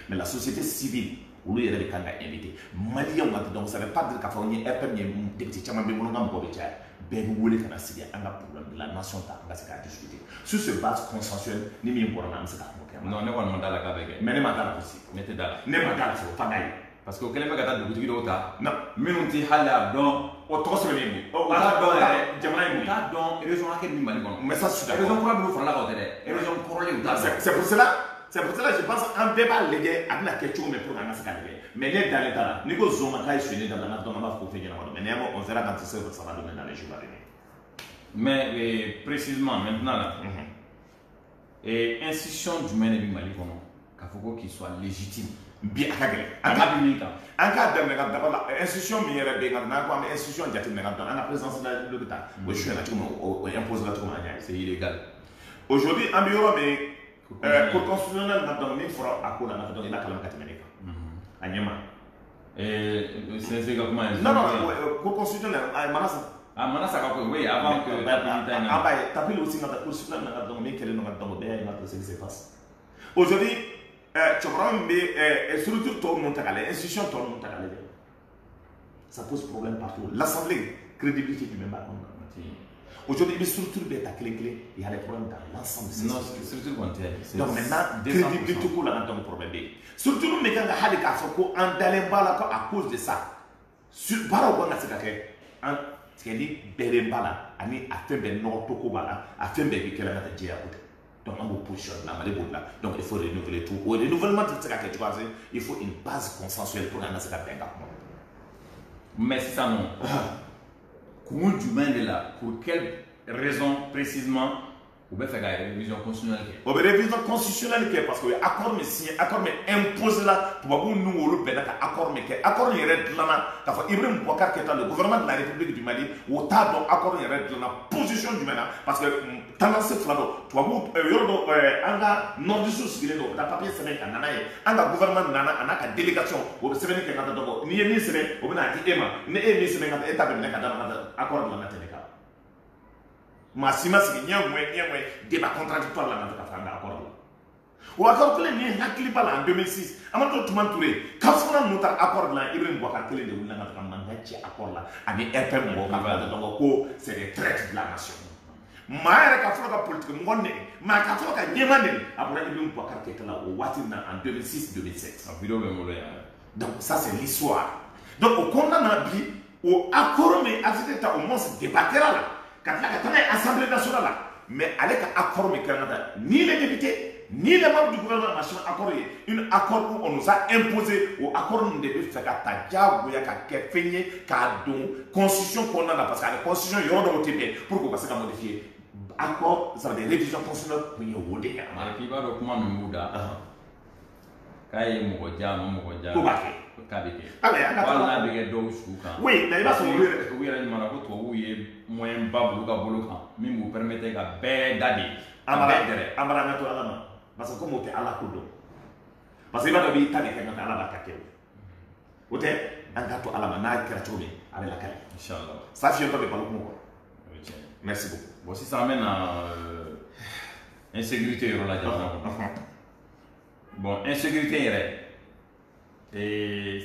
mais la société civile, où il y a des candidats invités. Maliens, donc ça ne veut pas dire qu'il y a un peu de petits champs, mais on a un peu de ben vous voulez qu'on a problème de la nation, on va se discuter. Sur ce base consensuelle, ni même pour un homme, non, on a mandala avec. Mais ne m'a pas aussi. Mettez là. Ne m'a pas fait, pas d'ailleurs. Parce que quelqu'un qui a de boutique d'Ota, non, mais on dit halal donc au trop sur les mots. Au cas donc, raison à quel niveau mais ça, c'est raison pour nous faire la côté. Raison pour les c'est pour cela. C'est pour cela que je pense qu'un débat légal a la question, mais pour un askan. Mais les dans l'état, nous sommes en train de se dans la nation, mais on verra quand ça va donner dans les jours à venir. Mais précisément maintenant, et institution du Mali, il faut qu'il soit légitime. Bien, en cas de d'abord, l'institution meilleure des grands, mais l'institution de la présence de l'État, je suis imposé la c'est illégal. Aujourd'hui, en bureau, mais pour constitutionnel, il faudra accorder la il a quand même 4 minutes. À Niama. Et c'est comment? Non, pour constitutionnel, à Manassa. Ah, Manassa, oui, avant que tapis aussi dans la constitutionnelle, ce qui se passe. Aujourd'hui, tu vois, mais surtout, tout le monde a l'institution, tout le monde a ça pose problème partout. L'Assemblée, crédibilité du même pas. Aujourd'hui, les structures bêta clé, il y a des problèmes dans l'ensemble de ces structures. Donc maintenant, crédibilité pour la dans le problème. Surtout, nous mettons à des cas en d'aller à cause de ça. Sur Barreau, on a ce cas ce qui dit Berembala, a fait des nord Tokobala, a fait des Bikela de Djéabout. Donc on positionne la Malébou là. Donc il faut renouveler tout. Au renouvellement de ce cas, il faut une base consensuelle pour un aspect d'un mais c'est ça non. Comment du monde est là? Pour quelle raison précisément vous pouvez faire une révision constitutionnelle? Une révision constitutionnelle parce que l'accord me signe, l'accord me impose là pour que nous le pédale accord me que accord il reste là quand Ibrahim Boubacar qui est le gouvernement de la République du Mali au tas donc accord il reste là position du Mali parce que tendance flado tu vois vous yordo anga nord du sud il est dans papier c'est un nana anga gouvernement nana anaka délégation au c'est que ngata donc ni ni c'est au bina di ema ne emi c'est ngata état de ngata accord de la Téléka Massima c'est bien débat contradictoire là dans le accord là. Ou accord que les hakili pas en 2006. Amato Touman Touré. Quand on a monté accord là, Ibrahim Boubacar Kélé de Woulan dans le accord là. Avec RPM Boubacar c'est les traites de la nation. Maire ka folo ka politique ngonne ma ka folo ka nyemane après Ibrahim Boubacar Kélé là au Watina en 2006-2007. En vidéo même donc ça c'est l'histoire. Donc au condamné bi au accord mais accepté au moins débattre là. Quand la Assemblée nationale là, mais avec accord mais ni les députés, ni les membres du gouvernement national accordé, un accord où on nous a imposé, au accord nous devons faire ta diable, qu'à feigner, qu'à don, constitution qu'on a là, parce que la constitution, il y aura d'autres bien, pour qu'on passe à modifier. Accord, ça veut dire révision constitutionnelle pour y rouler. Alors, qui va document Mouda, k'a ye mɔgɔ ja ma mɔgɔ ja ko b'a kɛ k'a bɛ kɛ ah mais an ka wala n'a bɛ kɛ dɔw su kan oui mais i b'a sɔrɔ u yɛrɛ ɲuman na ko tubabuw ye moyen ba bolo ka bolo kan min b'u permettre ka bɛɛ da de ka bɛɛ dɛrɛ an bara an ka to ala ma parce que comme o tɛ ala ko dɔn parce que i b'a dɔn b'i ta de kɛ nka ala b'a ta kɛ o tɛ an ka to ala ma n'a kɛra cogo min a bɛ lakale inchallah ça fiyɛntɔ bɛ balo kungo kɔrɔ merci beaucoup bon sisan an bɛ na insécurité yɔrɔ la jamana kɔnɔ bon insécurité yɛrɛ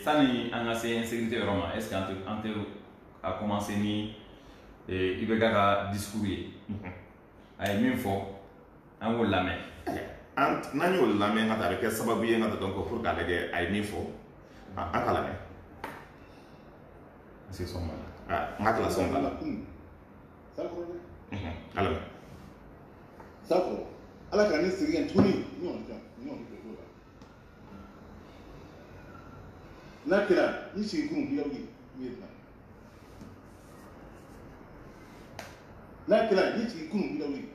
sani an ka se insécurité yɔrɔ ma est ce que an tɛ a commencer ni IBK ka discours ye a ye min fɔ an k'o lamɛn n'an y'o lamɛn ka taa a bɛ kɛ sababu ye ka dɔn ko pour k'a lajɛ a ye min fɔ an ka lamɛn parce que sɔn ma n ka tila sɔn la ala Sako, ala ka ne sigi yan tuguni ɲɔgɔn tɛ ko la. N'a kɛra ni sigi kun bila wuli min na. N'a kɛra ni sigi kun bila wuli.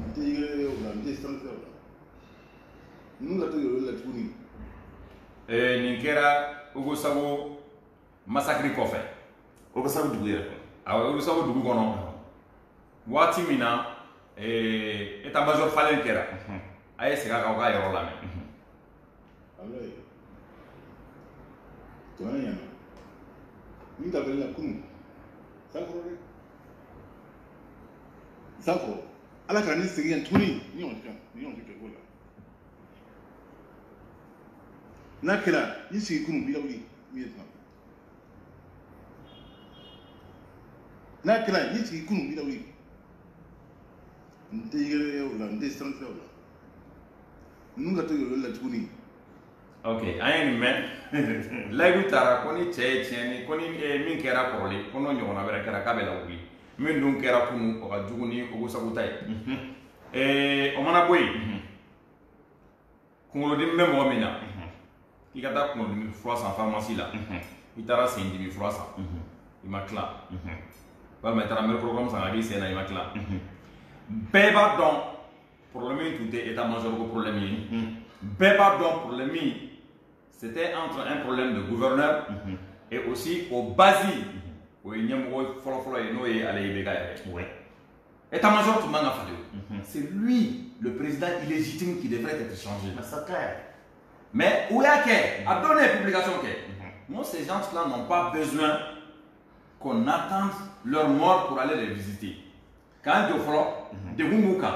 N tɛ yɛrɛ o la, n tɛ sanfɛ o la. Ninnu ka to yɔrɔ la tuguni. nin kɛra Ogo Sabo massacre kɔfɛ. Ogo Sabo dugu yɛrɛ kɔnɔ. Awɔ Ogo Sabo dugu kɔnɔ. Waati min na état major falen kɛra a ye segin a kan u ka yɔrɔ lamɛn. Ala ye jamana ɲɛna min ta bɛlɛ la kunun Sakɔ dɛ Sakɔ ala ka ne sigi yan tuguni ni ɲɔgɔn tɛ kɛ ko la. N'a kɛra ni sigi kunun bila wuli min ye n'a kɛra ni sigi kunun bila wuli. N tɛ yɛrɛ o la, n tɛ sanfɛ o la. Ninnu ka to yɔrɔ la tuguni. Ok, an ye nin mɛn. Layidu taara ko ni cɛ ye tiɲɛni ko ni min kɛra kɔrɔlen ko n'o ɲɔgɔnna wɛrɛ kɛra k'a bɛ lawuli. Min dun kɛra kunun o ka jugu ni Ogo Sabo ta ye. O mana bɔ yen. Kunkolodimi bɛ mɔgɔ min na. I ka taa kunkolodimi fura san pharmacie la. I taara sen dimi fura san. I ma tila. Walima i taara mercurochrome san ka k'i sen na i ma tila. Bɛɛ b'a dɔn problème in tun tɛ état major ko problème ye. Bɛɛ b'a dɔn problème in c'était entre un problème de gouverneur et aussi au basi o ye ɲɛmɔgɔ fɔlɔfɔlɔ ye n'o ye ale IBK yɛrɛ. État major tun man ka falen. C'est lui le président illégitime qui devrait être changé. Mais où y'a kɛ a donné publication kɛ. Moi ces gens-là n'ont pas besoin qu'on attende leur mort pour aller les visiter. K'an jɔ fɔlɔ degun b'u kan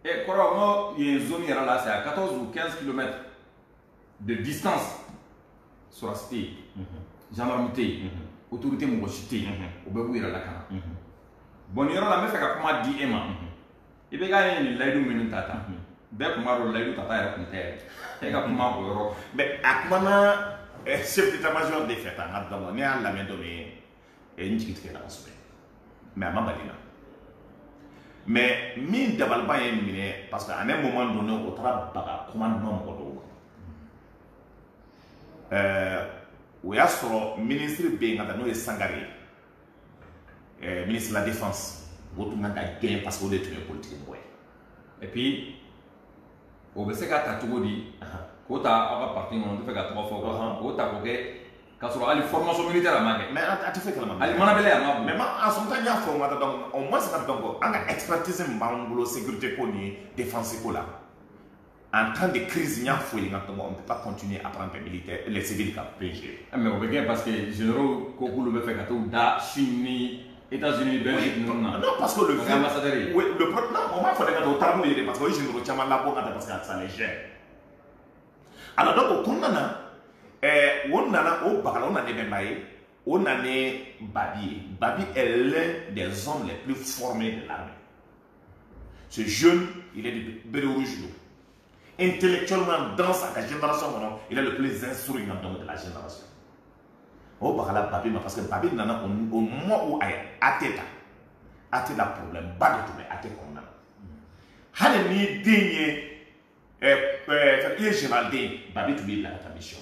kɔrɔ n ko yen zone yɛrɛ la c'est à 14 ou 15 km de distance sɔrɔsi tɛ yen gendarme tɛ yen autorité mɔgɔ si tɛ yen o bɛɛ b'u yɛrɛ lakana bon nin yɔrɔ la n bɛ fɛ ka kuma di e ma i bɛ k'a ye nin layidu minnu ta ta bɛɛ tun b'a dɔn layidu tata yɛrɛ tun tɛ yɛrɛ e ka kuma o yɔrɔ mais a kumana chef d'état major de fɛ tan n ka dɔn ne y'a lamɛn dɔ min n jigi tigɛra kosɛbɛ mais a ma bali na. Mais min dabaliban ye minɛ parce que à un moment donné o taara baga commandement mɔgɔ dɔw kan o y'a sɔrɔ ministre bɛ yen ka taa n'o ye Sangare ministre de la défense o tun kan ka gɛn parce que o de tun ye politique mɔgɔ ye et puis o bɛ se ka ta cogo di k'o ta aw ka parti kɔnɔ n tɛ fɛ ka tɔgɔ fɔ quoi k'o ta k'o kɛ k'a sɔrɔ hali formation militaire a ma kɛ. mais a tɛ fɛ kalama. hali manabɛlɛ a ma bon. mais a sɔn n y'a fɔ n ka donc au moins ka dɔn ko an ka expertise min b'an bolo sécurité ko ni défense ko la en temps de crise n y'a fɔ yen ka dɔn on ne peut pas continuer à prendre les civils ka PG. mais o bɛ kɛ parce que généraux ko k'olu bɛ fɛ ka t'u da Chine ni États-Unis Belgique ninnu na. non parce que le fait ambassadeur ye. oui le problème on m'a fɔ de ka taa o taara n'o ye de parce que o ye généraux caman labɔ ka taa parce que ça les gêne alors donc o kɔnɔna na. On nana au Bagala, on a des Bembaye, on a des Babi. Babi est l'un des hommes les plus formés de l'armée. Ce jeune, il est de Bérou Rouge. Intellectuellement, dans sa génération, il est le plus instruit de la génération. Au Bagala, Babi, parce que Babi nana au moment où il a la problème, pas de tout, mais a été condamné. Hali ni digne, il est général digne, Babi tu vis la mission.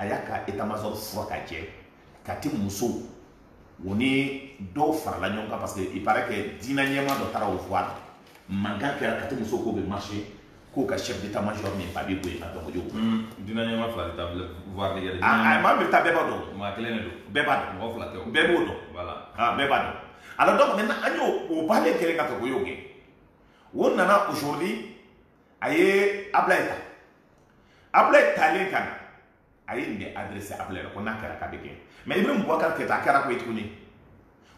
A y'a ka état-major fura ka jɛ ka ti muso o ni dɔw farala ɲɔgɔn kan parce que il paraît que diinɛ ɲɛmaa dɔ taara o voir mankan kɛra ka ti muso k'o bɛ marché ko ka chef d'état-major min pa bi ko ina donc yo dina ñama fla ta voir de ma mi ta be ba do ma kelen do be ba mo fla te be bo do voilà be ba do alors donc maintenant agno o ba le kelen ka ko yo ge won nana aujourd'hui aye Ablaye talen kan aye ndi adressé Ablaye ko na kera ka de ke mais Ibrahim Boubacar Keita kera ko itkuni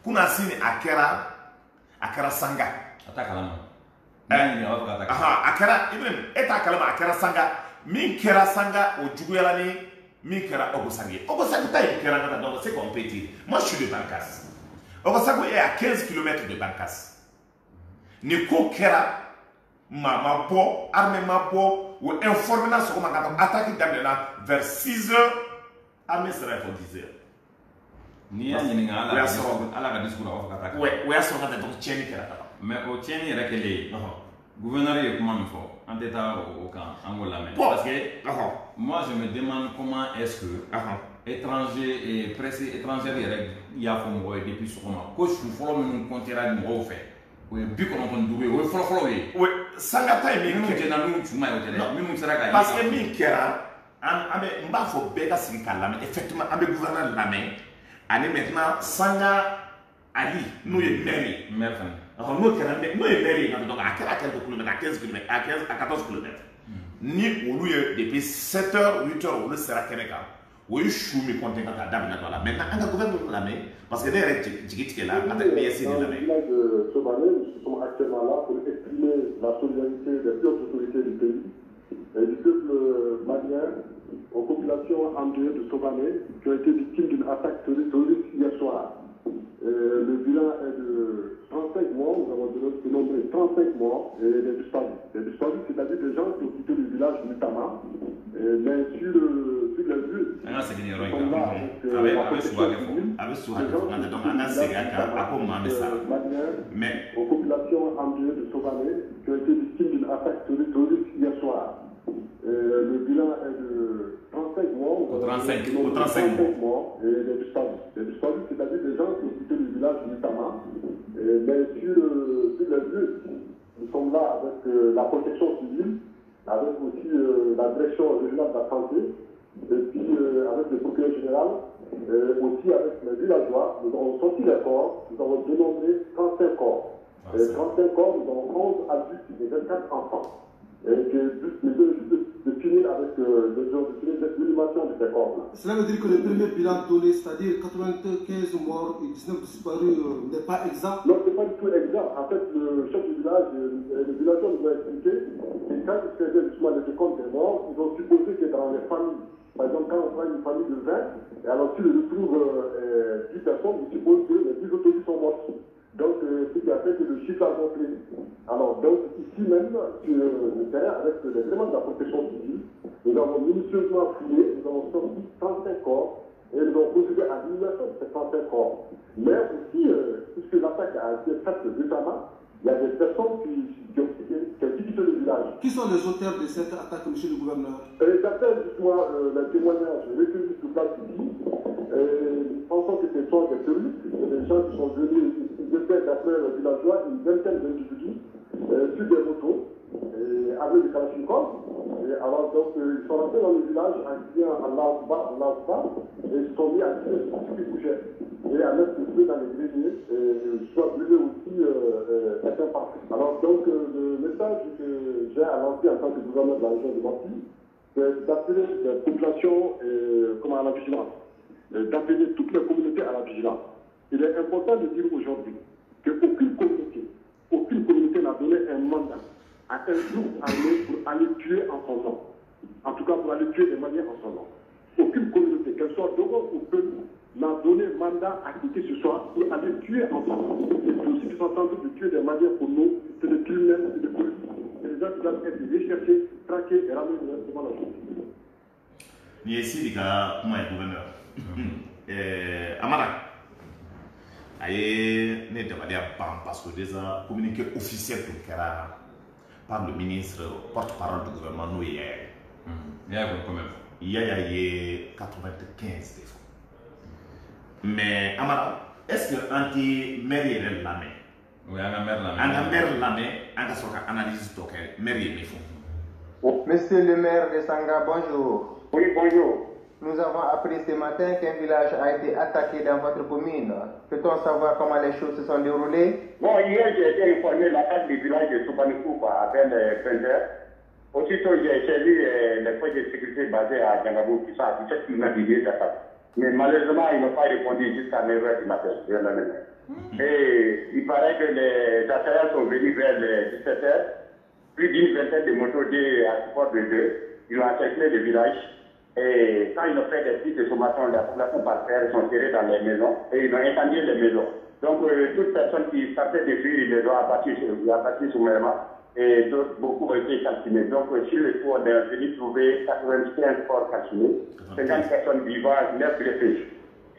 kuna sini akera sanga ataka lama akera Ibrahim eta kalama akera sanga min kera sanga o juguyala ni min kera Ogosangi taille kera ngata donc c'est qu'on peut dire moi je suis de Bankas Ogosango est à 15 km de Bankas ni ko kera ma bo armée ma bo ou informer na so ko manga attaque d'Amena vers 6h armée sera pour 10h ni ya ni nga ala ka discours of ka ta ouais so ngata donc tieni kera ta mais o tieni rekele gouverneur est comment il faut en état au camp Angola mais parce que moi je me demande comment est-ce que étranger et presse étrangère il y a fond depuis ce moment ko su folo min comptera mo fait oui bi ko non doué oui folo oui sangata mi min ke na nu chuma yo tele min sera ka parce que mi kera ambe mba fo be ka sigi ka lame effectivement ambe gouverneur lame ani maintenant sanga ali nous est maire fan nous kera nous est maire donc à quelques kilomètres à 15 km à 14 km ni olu ye depuis 7h 8h olu sera Québec oui choumi compter quand Damina là maintenant on a gouvernement la main parce que derrière jigiti là avec BSC de la main de Sobané nous sommes actuellement là pour exprimer la solidarité des plus autorités du pays et du peuple malien aux populations endeuillées de Sobané qui ont été victimes d'une attaque terroriste hier soir. Le bilan est de 35 morts, nous avons dénombré 35 morts et des disparus. Des disparus, c'est-à-dire des gens qui ont quitté le village notamment, mais sur les lieux, ils sont là avec la protection civile, des gens maliens aux populations endeuillées de Sobané qui ont été victimes d'une attaque terroriste hier soir. Le bilan est de 35 morts, 35 morts et des disparus. Des disparus, c'est-à-dire des gens qui ont quitté le village notamment, mais sur les lieux, nous sommes là avec la protection civile, avec aussi la direction régionale de la santé, et puis avec le procureur général, aussi avec les villageois. Nous avons sorti les corps, nous avons dénombré 35 corps. 35 corps, nous avons 11 adultes et 24 enfants. Et de finir avec l'inhumation de ces corps-là. Cela veut dire que le premier bilan donné, c'est-à-dire 95 morts et 19 disparus, n'est pas exact? Non, ce n'est pas du tout exact. En fait, le chef du village, le villageois nous a expliqué que quand ils faisaient justement le décompte des morts, ils ont supposé que dans les familles, par exemple, quand on prend une famille de 20, et alors s'ils retrouvent 10 personnes, ils supposent que les 10 autres sont morts. Donc, ce qui a fait que le chiffre a gonflé. Alors, donc, ici même, sur le terrain, avec les éléments de la protection civile, nous avons minutieusement fouillé, nous avons sorti 35 corps, et nous avons procédé à l'annulation de ces 35 corps. Mais aussi, puisque l'attaque a été faite récemment, il y a des personnes qui ont quitté le village. Qui sont les auteurs de cette attaque, monsieur le gouverneur? D'après justement les témoignages recueillis sur place ici, pensons que ce sont des terroristes, des gens qui sont venus, d'après le villageois, une vingtaine d'individus sur des motos, avec des kalachnikovs. Et alors donc ils sont rentrés dans le village en criant Allah Akbar, et ils se sont mis à tirer sur ce qui bougeait, et à mettre le feu dans les greniers, et soit brûler aussi certains parcs. Alors donc le message que j'ai à lancer en tant que gouverneur de la région de Mati, c'est d'appeler les populations à la vigilance, d'appeler toutes les communautés à la vigilance. Il est important de dire aujourd'hui qu'aucune communauté n'a donné un mandat à un groupe armé pour aller tuer en son nom. En tout cas, pour aller tuer des Maliens en son nom. Aucune communauté, qu'elle soit Dogon ou peu, n'a donné mandat à qui que ce soit pour aller tuer en son nom. Et tous ceux qui sont en train de tuer des Maliens pour nous, c'est des criminels, c'est des policiers. Et les gens qui doivent être recherchés, traqués et ramenés devant la justice. Ici, les gars, moi, gouverneur. Amara. Aye, ne demandé à PAM parce que déjà communiqué officiel par le ministre porte-parole du gouvernement nous hier. Il y a combien? Il y a 95 défauts. Mais Amara, est-ce que anti-maire est la main? Oui, on a maire la main. On a maire la main, on a sorti analyse stocké, maire est méfond. Monsieur le maire de Sanga, bonjour. Oui, bonjour. Nous avons appris ce matin qu'un village a été attaqué dans votre commune. Peut-on savoir comment les choses se sont déroulées? Bon, hier j'ai été informé de l'attaque du village de Soubanikouba avec les 20 heures. Aussitôt j'ai saisi les forces de sécurité basées à Djangabou qui sont à 17 km d'attaque. Mais malheureusement, ils n'ont pas répondu jusqu'à 9h du matin. Et il paraît que les assaillants sont venus vers les 17h. Plus d'une vingtaine de motos à support de deux. Ils ont encerclé le village. Et quand ils ont fait des tirs de sommation, la population par terre sont tirés dans les maisons et ils ont incendié les maisons. Donc, toute personne qui sortait de fuir, ils les ont abattus sommairement et d'autres, beaucoup ont été calcinés. Donc, sur le coup, on est venu trouver 95 corps calcinés, 50 personnes vivantes, 9 blessés,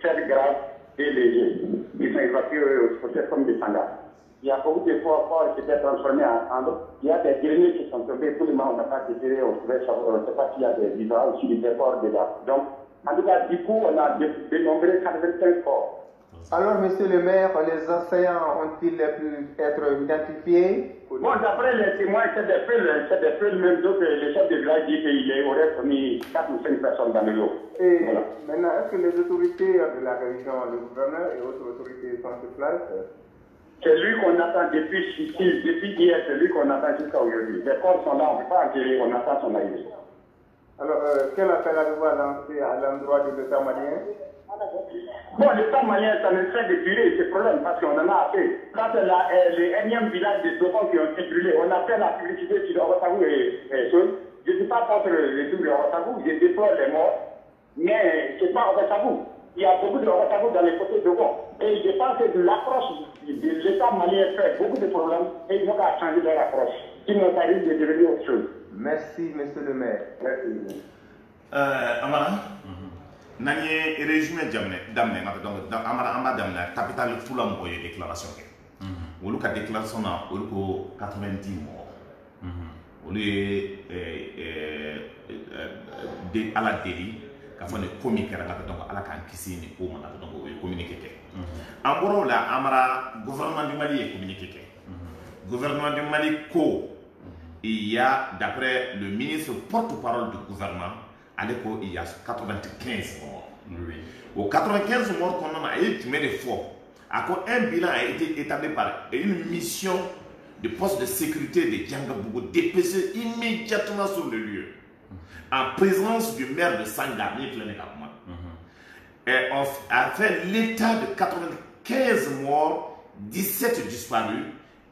7 graves et légers. Ils sont évacués au procès comme des standards. Il y a beaucoup de forts qui étaient transformés en cendres. Il y a des grenades qui sont tombées. Pour le moment, on n'a pas déterré. On ne sait pas s'il y a des vivants ou s'il y a des corps dedans. Donc, en tout cas, du coup, on a dénombré 85 corps. Alors, monsieur le maire, les assaillants ont-ils pu être identifiés? Bon, d'après les témoins, c'est des feux même. Donc, le chef de village dit qu'il aurait commis 4 ou 5 personnes dans le lot. Et voilà. Maintenant, est-ce que les autorités de la région, le gouverneur et autres autorités sont sur place? C'est lui qu'on attend depuis hier, c'est lui qu'on attend jusqu'à aujourd'hui. Les corps sont là, on ne peut pas enterrer, on attend son arrivée. Alors, quel appel avez-vous à lancer à l'endroit de l'État malien? Bon, l'État malien, ça ne fait de durer ce problème parce qu'on en a assez. Quand c'est les énièmes villages de Dofon qui ont été brûlés, on a fait la publicité sur Orotagou et choses. Je ne suis pas contre le truc de Orotagou, je déplore les morts, mais ce n'est pas Orotagou. Il y a beaucoup de Orotagou dans les côtés de Dofon. Et je pense que l'approche de l'État malien fait beaucoup de problèmes et ils n'ont qu'à changer leur approche. Sinon, ça risque de devenir autre chose. Merci, monsieur le maire. Merci. Amara, nani résumé damne donc Amara amba damne capital fula mo ye déclaration ke. Wolu ka déclaration na wolu ko 90 morts. Wolu de ala deli ka fone communiquer la donc ala kan kisi ni ko mana donc communiquer ke. Amboro la Amara gouvernement du Mali est communiqué ke. Gouvernement du Mali ko il y a d'après le ministre porte-parole du gouvernement il y a 95 morts. Oui. Aux 95 morts qu'on a été de fois, un bilan a été établi par une mission de poste de sécurité de Djangabougou dépêché immédiatement sur le lieu, en présence du maire de Sanga, et on a fait l'état de 95 morts, 17 disparus,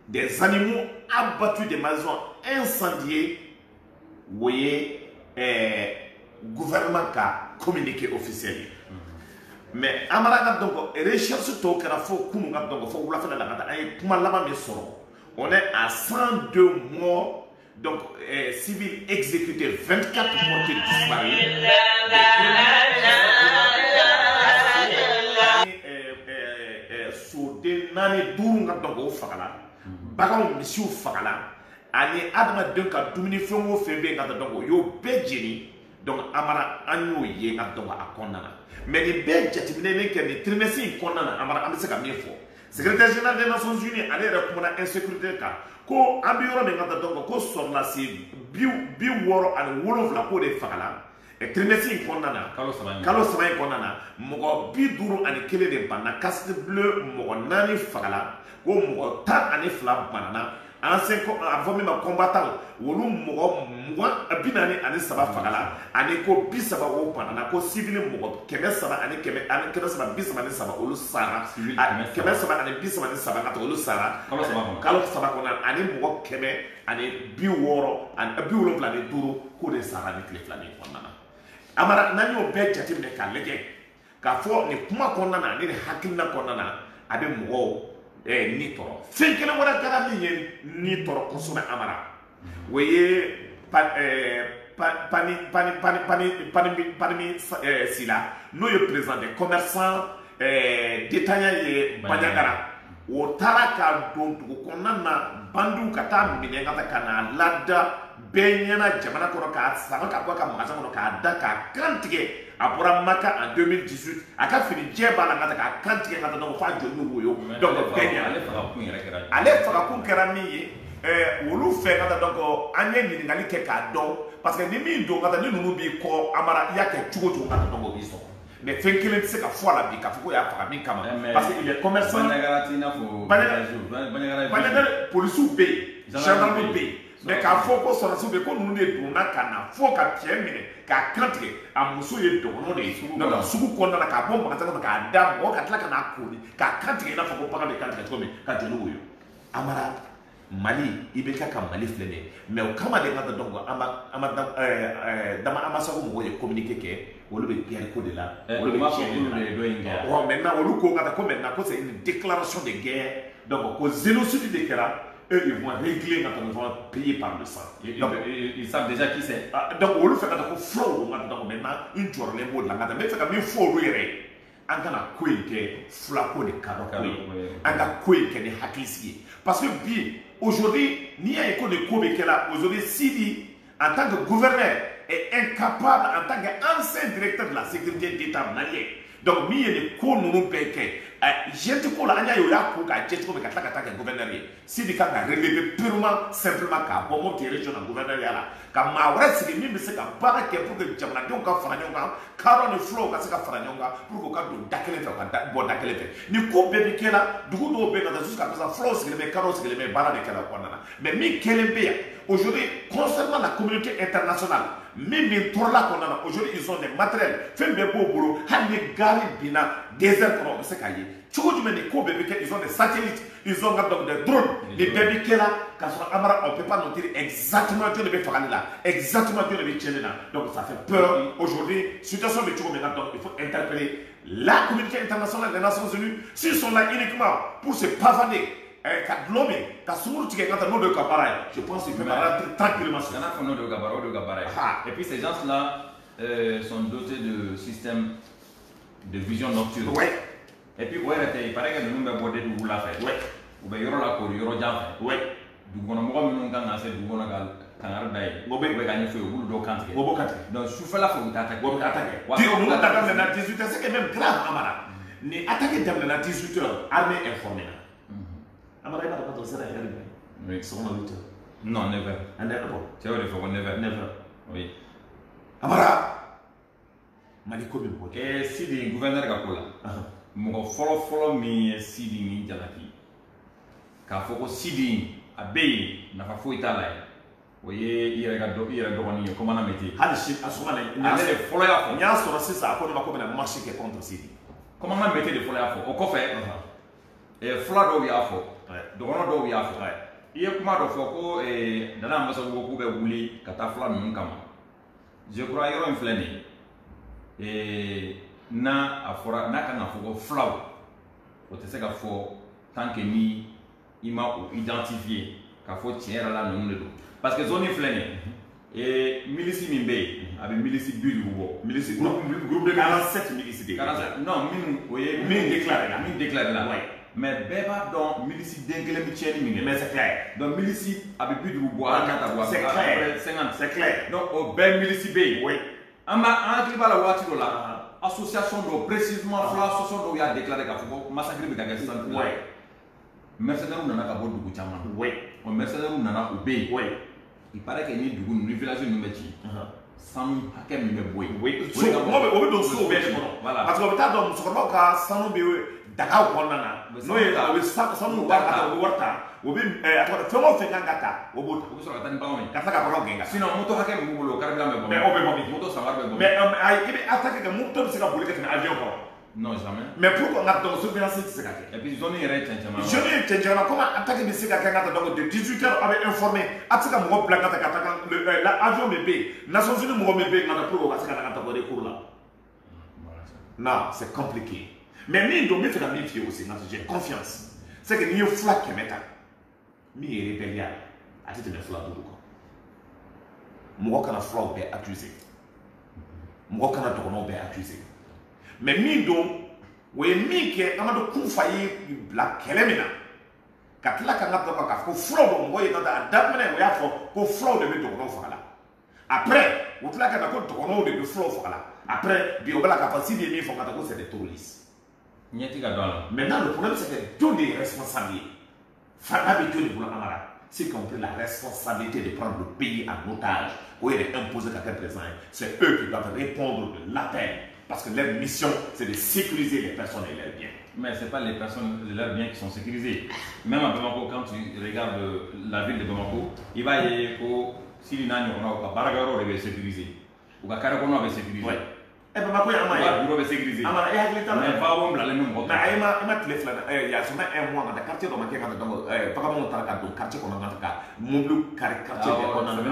des animaux abattus, des maisons incendiées. Vous voyez, gouvernement a communiqué officiellement. Mais Amara donc recherche to kera fo kunu donc fo wula fana la kata ay kuma laba mi soro. On est à 102 morts donc civils exécutés, 24 morts disparus. So de nani duru nga donc o fakala. Bagaw misiu fakala. Ani adama donc ka dumuni fengo fembe nga donc yo bejeni. Donc Amara anyo ye nga donc a kondana. Mais les belles jatimine que les trimestres condamnent Amara Amseka Miefo. Secrétaire général des Nations Unies allait répondre à insécurité car ko ambioro de ngata donc ko sorla si bi woro an wolof la ko de fakala et trimestres condamnant kalo sabay condamnant mo bi duru an kele de bana casque bleu mo nani fakala ko mo ta an fla banana ancien avant même combattant wolu mo abinani ani saba fakala ani ko bisaba wo panana ko civil mo keme saba ani keme saba bisaba ni saba wolu sara keme saba ani bisaba ni saba ka wolu sara kalo saba kona ani mo keme ani bi woro ani bi wolo plani duru ko de sara ni kle plani kona Amara nani o be jati ne ka lege ka fo ni kuma kona na ni hakilna kona na abe mo ni toro fenkele wala kala ni toro ko sona Amara weye Pani Sila, nous le président des commerçants détaillants et Banyagara. Au Taraka, donc, on a Bandu Kata, Minegata Kana, Lada, Benyana, Jamana Koroka, Samaka Waka, Mazanoka, Daka, Kantige, à Maka en 2018, à Kafini Djebala, Kantige, dans le Fadjo Nouyo, donc Benya. Allez, Farakun Kerami. olu fait ka donc anye ɲininkali kɛ k'a dɔn parce que ni min don ka ni ninnu b'i kɔ amara i y'a kɛ cogo cogo ka donc o b'i sɔrɔ mais fɛn kelen tɛ se ka fɔ a la bi k'a fɔ ko y'a faga min kama parce que il est commerçant policiw bɛ yen gendarmew bɛ yen mais k'a fɔ ko sɔrɔsiw bɛ yen ko ninnu de donna ka na fo ka cɛ minɛ k'a kantigɛ a muso ye dɔgɔnɔ de ye donc sugu kɔnɔna na k'a bɔ magasin kɔnɔ k'a da mɔgɔ ka tila ka n'a kori k'a kantigɛ i n'a fɔ ko bagan bɛ kantigɛ cogo min ka joli woyo amara Mali i bɛ kɛ ka Mali filɛ nin ye mais o kama de ka donc dama amasago mɔgɔw ye communiqué kɛ olu bɛ guerre ko de la olu bɛ tiɲɛ de la bon maintenant olu ko ka ko maintenant ko c'est une déclaration de guerre donc ko génocide de kɛra eux ils vont régler quand ils vont payer par le sang donc ils savent déjà qui c'est donc olu fɛ ka ko fulaw donc maintenant une jɔrɔlen b'o de la nka n bɛ fɛ ka min fɔ olu yɛrɛ ye an kana ko in kɛ fulako de ka dɔn ko ye an ka ko in kɛ ni hakilisigi ye parce que bi aujourd'hui n'i y'a ye ko de ko bɛ kɛ la aujourd'hui Sidi en tant que gouverneur est incapable en tant qu'ancien directeur de la sécurité d'État malien donc min ye nin ko ninnu bɛɛ kɛ jɛnti ko la an y'a ye o y'a ko k'a jɛ cogo min ka tila ka taa kɛ gouverneur ye Sidi kan ka relever purement simplement k'a bɔ Mopti région na gouverneur ya la ka maa wɛrɛ sigi min bɛ se ka baara kɛ pour que jamanadenw ka fara ɲɔgɔn kan kadɔ ni fulaw ka se ka fara ɲɔgɔn kan pour que u ka don da kelen fɛ u ka bɔ da kelen fɛ nin ko bɛɛ bɛ kɛ la dugu dɔw bɛ yen ka taa jusqu'à présent fulaw sigilen bɛ kadɔw sigilen bɛ baara de kɛ la kɔnɔna na mais min kɛlen bɛ yan aujourd'hui concernant la communauté internationale min tɔɔrɔla kɔnɔna na aujourd'hui ils ont des matériels fɛn bɛɛ b'o bolo hali ni gari binna désert kɔnɔ o bɛ se k'a ye cogo jumɛn ni ko bɛɛ bɛ kɛ ils ont des satellites ils ont donc des drones ni bɛɛ bɛ kɛ la k'a sɔrɔ amara on peut pas nous dire exactement jɔn de bɛ fagali la exactement jɔn de bɛ tiɲɛni na donc ça fait peur aujourd'hui situation bɛ cogo min na donc il faut interpeller la communauté internationale des Nations Unies s'ils sont là uniquement pour se pavaner ka dulon min ka sunguru tigɛ ka taa n'o de ka baara ye je pense qu'il peut rentrer tranquillement sur ça. Il y en a qui n'ont de gabarit. Et puis ces gens-là sont dotés de systèmes de vision nocturne. Ouais. Et puis il paraît que nous avons des doubles affaires. Ouais. Ou bien il y aura la cour, il y aura déjà fait. Ouais. Du coup, nous avons fait du bon kangardaye. Ou bien gagner feu ou le cantier. Ou bien donc je fais la faute d'attaquer. Ou attaquer. Nous attaquons maintenant 18h, c'est quand même grave, Amara. Ni attaquer maintenant 18h, armée informée. Amara, il va pas te faire oui. C'est 8h. Non, never. Tu vois, il faut never. Oui. Amara, Maliko Bibo. Et si le gouverneur Gakola, mon follow mi Sidi ni Jalaki. Car faut que Sidi a béi n'a pas fouillé à l'air. Vous voyez, il regarde comment on a mis. Haliship, à ce moment-là, il y a des follow à fond. Il y a un sur ça, on va comme un marché qui est contre Sidi. Comment on a mis des follow à fond? Au coffret, et flat d'eau à fond. Donc on a d'eau à fond. Il y a comment de foko et dans la masse de beaucoup de bouli, catafla non kama. Je crois qu'il y a un flâné. Et na afora na kana foko flau. Au te seka fo tant que ni ima ou identifié qu'a fo tiens là non le. Parce que zone flâné et milici mimbe avec milici bulu ou milici groupe de 47 milici. 47 non min voyez min déclaré là. Mais Beba dans milici d'engagement Michel mais c'est clair. Donc milici avec plus de bois c'est clair. 50 c'est clair. Donc au ben milici B oui. En climat la voiture là association de précisément l'association de y a déclaré qu'à faut massacrer de gagner 60 oui. Mercenaires n'en a pas beaucoup de chaman. Oui. On mercenaires n'en a pas B oui. Il paraît qu'il y a du village de Numeti. Sans hakem me boy. Oui. On veut donc sauver voilà. Parce qu'on t'a donc sur le cas sans nous Dakar kɔnɔna n'o ye a bɛ sanu warta o bɛ warta o bɛ fɛn o fɛn kan ka ta o b'o ta o bɛ sɔrɔ ka taa ni baganw ye ka tila ka baganw gɛn ka sinon moto hakɛ min b'u bolo o carburant bɛ bɔ mais o bɛ bɔ bi moto samara bɛ bɔ mais i bɛ attaquer kɛ moto bɛ se ka boli ka tɛmɛ avion kɔrɔ non jamais mais pour qu'on a donc surveillance tɛ se ka kɛ et puis zone yɛrɛ ye cɛncɛn ma zone ye cɛncɛn ma comment attaquer bɛ se ka kɛ ka ta donc de 18h a bɛ informer a tɛ se ka mɔgɔ bila ka ta ka taa avion bɛ bɛ yen Nations Unies mɔgɔ bɛ yen ka ta pour que o ka se ka taa ka ta bɔ de cours la non c'est compliqué. Mais nous devons faire la même chose aussi, j'ai confiance. C'est que nous avons fait la kémeta. Nous sommes rébellions. À titre de fla tout nous avons fait la fla accusé. Nous avons fait la accusé. Mais nous devons, oui, nous avons fait la kémena. Quand la kémena a fait fla, nous avons fait la fla de fla. Après, vous avez fait la fla. Après, vous avez fait c'est des touristes. Maintenant, le problème, c'est que tous les responsables, Fada Bédio de Boula Amara, ceux qui ont pris la responsabilité de prendre le pays en otage, où il est imposé qu'à quel présent, c'est eux qui doivent répondre de l'appel. Parce que leur mission, c'est de sécuriser les personnes et leurs biens. Mais ce n'est pas les personnes et leurs biens qui sont sécurisés. Même à Bamako, quand tu regardes la ville de Bamako, il va y avoir si les gens ont Baragaro est sécurisé, ou Karakono est sécurisé. Oui. Et Bamako, il y a un bureau est sécurisé. Mais va on blâmer nous. Mais il y a seulement un mois dans le quartier de Maké, pas comme on t'a dit, quartier qu'on a dans le cas, mon bleu quartier qu'on a dans le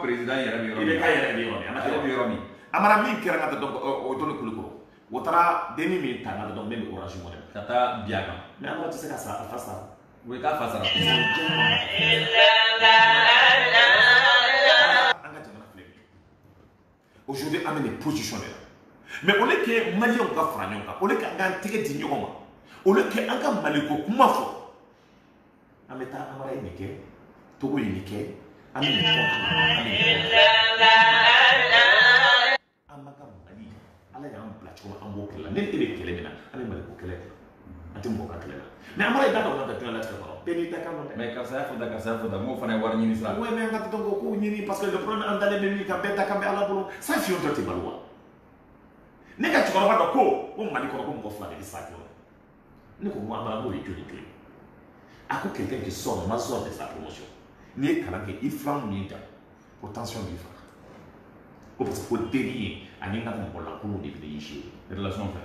président, il est Amara min kɛra ka donc o to le kulukuru o taara deni min ta na donc même orange modèle ka taa biaga mais amara tɛ se ka sa fa sa oui ka fa sara an ka jamana filɛ aujourd'hui an bɛ nin position de la mais au lieu que maliyɛnw ka fara ɲɔgɔn kan au lieu que an k'an tɛgɛ di ɲɔgɔn ma au lieu que an ka maliko kuma fɔ an bɛ taa amara ye nin kɛ togo ye nin kɛ an bɛ nin kɔ ala y'an bila cogo an b'o kɛlɛ la ne e bɛ kɛlɛ min na an bɛ maliko kɛlɛ kɛ an tɛ mɔgɔ ka kɛlɛ la mais amara i da dɔn ka kɛlɛ la tigɛ kɔrɔ bɛɛ n'i ta kan dɔn dɛ mais karisa y'a fɔ da m'o fana ye wari ɲini sa ouais mais an ka dɔn ko ɲini parce que le problème an dalen bɛ min kan bɛɛ ta kan bɛ ala bolo sa fiyewu dɔ tɛ balo wa ne ka cɛkɔrɔba dɔ ko mali kɔnɔ ko mɔgɔ fila de bɛ sa kɛ ne ko mo amara n'o ye joli kelen a ko quelqu'un qui sort major de sa promotion n'i ye kalan kɛ i filan min ta ko tension b'i faga ko parce que ko teri ye ani n ka mɔgɔ lankolonw de bɛ y'i relation fɛ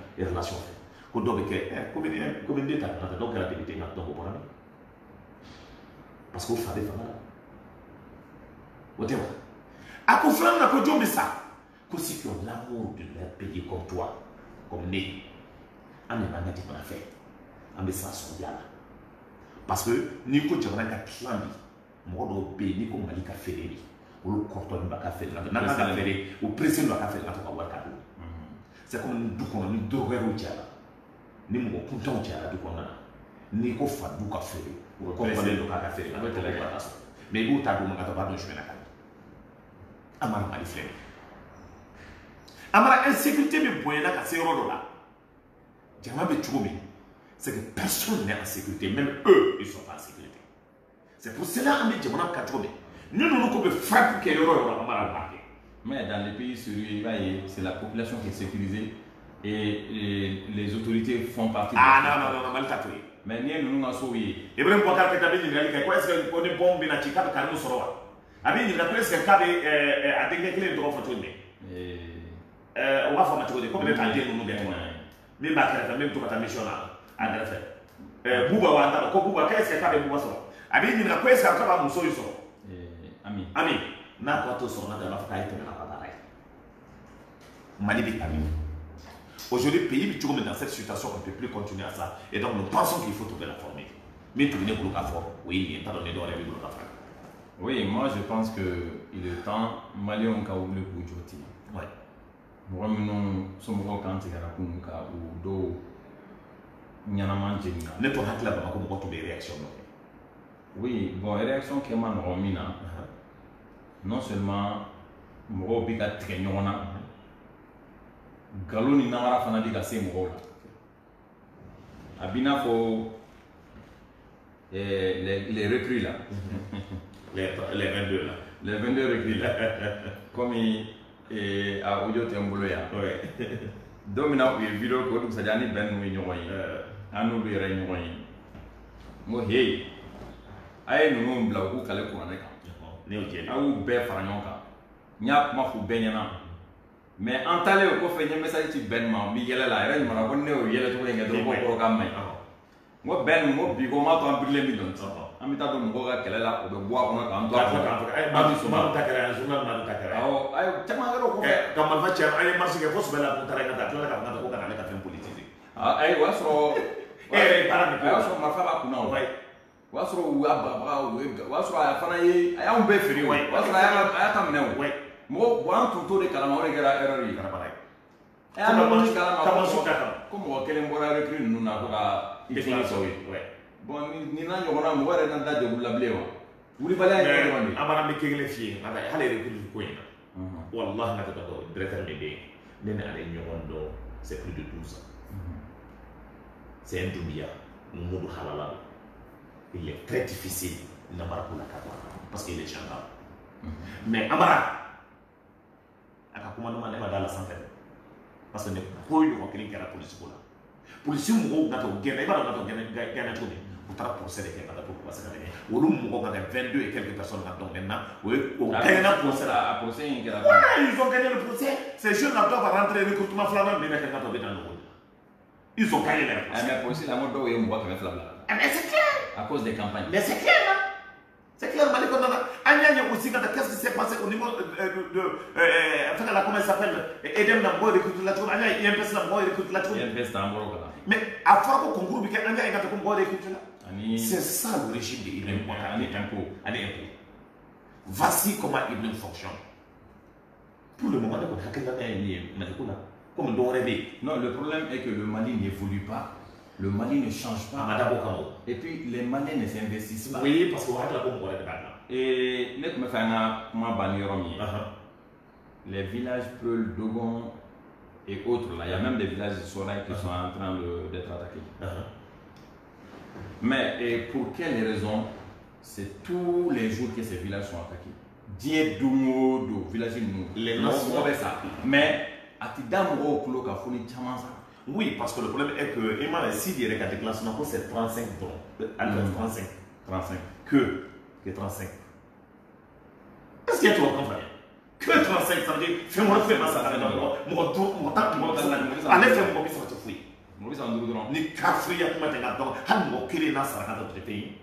ko dɔw bɛ kɛ komi den ta kana dɔw kɛra député nka dɔw bɔra min parce que o fa bɛ fanga la o tɛ wa a ko filanan na ko jɔn bɛ sa ko ceux qui ont l'amour de leur pays comme toi comme ne an de b'an ka jamana fɛ an bɛ sa sɔn bila la parce que n'i ko jamana ka tilan bi mɔgɔ dɔw bɛ yen n'i ko mali ka feere de olu kɔrɔtɔ b'a ka feere la n'an ka feere o pressé don a ka feere la to ka wari ka don c'est comme du kɔnɔ ni dɔgɔyɛrɛw cayara ni mɔgɔ kuntanw cayara du kɔnɔna na n'i ko fa du ka feere o kɔnɔnen don k'a ka feere la a bɛ tɛmɛ ka taa sɔrɔ mais i b'o ta don ka taa b'a dɔn suyɛn na ka an m'a mali filɛ amara insécurité bɛ bonyana ka se yɔrɔ dɔ la jama bɛ cogo min c'est que personne n'est en sécurité même eux ils sont pas en sécurité c'est pour cela an bɛ jamana ka cogo min ni ninnu ko bɛ frappe kɛ yɔrɔ yɔrɔ amara b'a kɛ mais dans les pays sérieux c'est la population qui est sécurisée et les autorités font partie non mali t'a to yen mais n'i ye ninnu ka sow ye Ibrahim Boubacar Keita bɛ ɲininkali kɛ ko est ce que ko ni bombe bɛna ci k'a bɛ karimu sɔrɔ wa a bɛ ɲininka ko est ce que k'a bɛ a denkɛ kelen tɔgɔ fɔ cogo jumɛn o b'a fɔ a ma cogo di ko ne t'a den ninnu bɛɛ tɔgɔ min b'a kɛrɛfɛ min bɛ to ka taa mission na a kɛrɛfɛ Buba wa t'a dɔn ko Buba est ce que k'a bɛ Buba sɔrɔ a bɛ ɲininka ko est ce que a bɛ ka muso in sɔrɔ Ami n'a ko a t'o sɔrɔ n'a b'a fɔ k'a ye tɛmɛ n'a ka baara ye Mali bɛ Ami aujourd'hui pays bɛ cogo min dans cette situation on ne peut plus continuer à ça et donc nous pensons qu'il faut trouver la formule min tuguni bolo ka fɔ o ye nin ye n t'a dɔn ni dɔwɛrɛ b'i bolo ka fara. Oui, moi je pense que il est temps Maliens ka wuli k'u jɔ ten. Mɔgɔ minnu somɔgɔw kan tigɛra kun ka u dɔw ɲɛnama jeni na. Ne tun hakili la Bamako mɔgɔ tun bɛ réaction dɔ kɛ. Oui, bon réaction kɛ ma nɔgɔ min na non seulement mɔgɔw bɛ ka tigɛ ɲɔgɔn na nkalon ni namara fana bɛ ka se mɔgɔw la a b'i n'a fɔ les recrues là. Les 22 là. Les 22 recrues là. Comme a audio tɛ n bolo yan. Don min na u ye vidéo kɛ o dugusajɛ ani bɛn n'u ye ɲɔgɔn ye an n'olu yɛrɛ ye ɲɔgɔn ye n ko hey a ye ninnu bila u k'u kale kuranɛ kan a y'u bɛɛ fara ɲɔgɔn kan n y'a kuma f'u bɛɛ ɲɛna mais an taalen o kɔfɛ n ye message ci bɛn ma n bɛ yɛlɛ la a yɛrɛ ɲumanna ko ne y'o yɛlɛ cogo in kɛ dɔrɔn ko kɔrɔ k'a maɲi n ko bɛn n ko bi ko n b'a to an birilen bi dɔn an bɛ taa don mɔgɔw ka kɛlɛ la o bɛ bɔ a kɔnɔ k'an to a kɔnɔ an bɛ sɔn ma ta kɛra journal ma ta kɛra awɔ a ye caman kɛra o kɔfɛ ka marifa cɛ an ye marché kɛ fo sɛbɛn la kun taara ka taa a tilala ka fɔ ko kana ale ka fɛn politique ayi o y'a sɔrɔ e yɛrɛ ye baara min kɛ a y'a sɔrɔ marifa b'a kunna o y'a sɔrɔ u y'a babaga o y'a sɔrɔ a fana ye a y'anw bɛɛ feere o y'a sɔrɔ a y'a ta minɛ o mɔgɔ bon an tun t'o de kalama o de kɛra erreur ye kɛra baara ye a y'a mɛn min kalama ko mɔgɔ kelen bɔra recrue ninnu na ko ka déclaration ye bon nin n'a ɲɔgɔnna mɔgɔ yɛrɛ na da jɔ wuli la bilen wa wulibaliya ye ɲɔgɔn de an b'an bɛ kelen f'i ye hali recrue ko in na walahi n'a ka dɔn directeur min bɛ yen ne ni ale ɲɔgɔn dɔn c'est plus de 12 ans c'est un Doumbia Mamadou Halala il est très difficile d'Amara pour la carte parce qu'il est gendarme. Mais Amara, à un commandement, il va dans la santé. Parce que ne pas eu de la police pour là. Police, on va gagner, il va gagner tout. On va procéder à la parce que on a 22 et quelques personnes là-dedans maintenant. On gagne le procès. Ils ont gagné le procès. Ces jeunes-là doivent rentrer le recrutement flamand, mais maintenant, dans le monde. Ils ont gagné le procès. Mais aussi, la mode où on voit flamand. Mais c'est clair. À cause des campagnes. Mais c'est clair, hein? C'est clair, Agnès aussi, qu'est-ce qui s'est passé au niveau de. Comment elle s'appelle? Edem n'a pas recruté la troupe. Agnès, IMPS n'a pas recruté la troupe. IMPS n'a pas recruté. Mais à fois qu'on groupe, Agnès n'a pas recruté là. C'est ça le régime de Ibrahim Allez, voici comment Ibrahim fonctionne. Pour le moment, comme on rêver. Non, le problème est que le Mali n'évolue pas. Le Mali ne change pas. Et puis les Maliens ne s'investissent pas. Oui, parce qu'on va la bombe. Et les villages Peul, Dogon et autres, là, il y a même des villages de Soraï qui sont en train d'être attaqués. Mais pour quelles raisons? C'est tous les jours que ces villages sont attaqués. Dié Doumo, village les noms sont ça. Mais à Tidamro, Kuloka, Foli Chamasa. Oui, parce que le problème est que Emma, si il y a des déclenchements, c'est 35 dons. 35. 35. Que 35. Est-ce qu'il y a trop compris? Que 35, ça veut dire, fais-moi ça, ça va mon temps, allez, fais-moi ça, tu fouilles. Ni café, à comment t'es là-dedans, à mon créer dans sa carte de pays.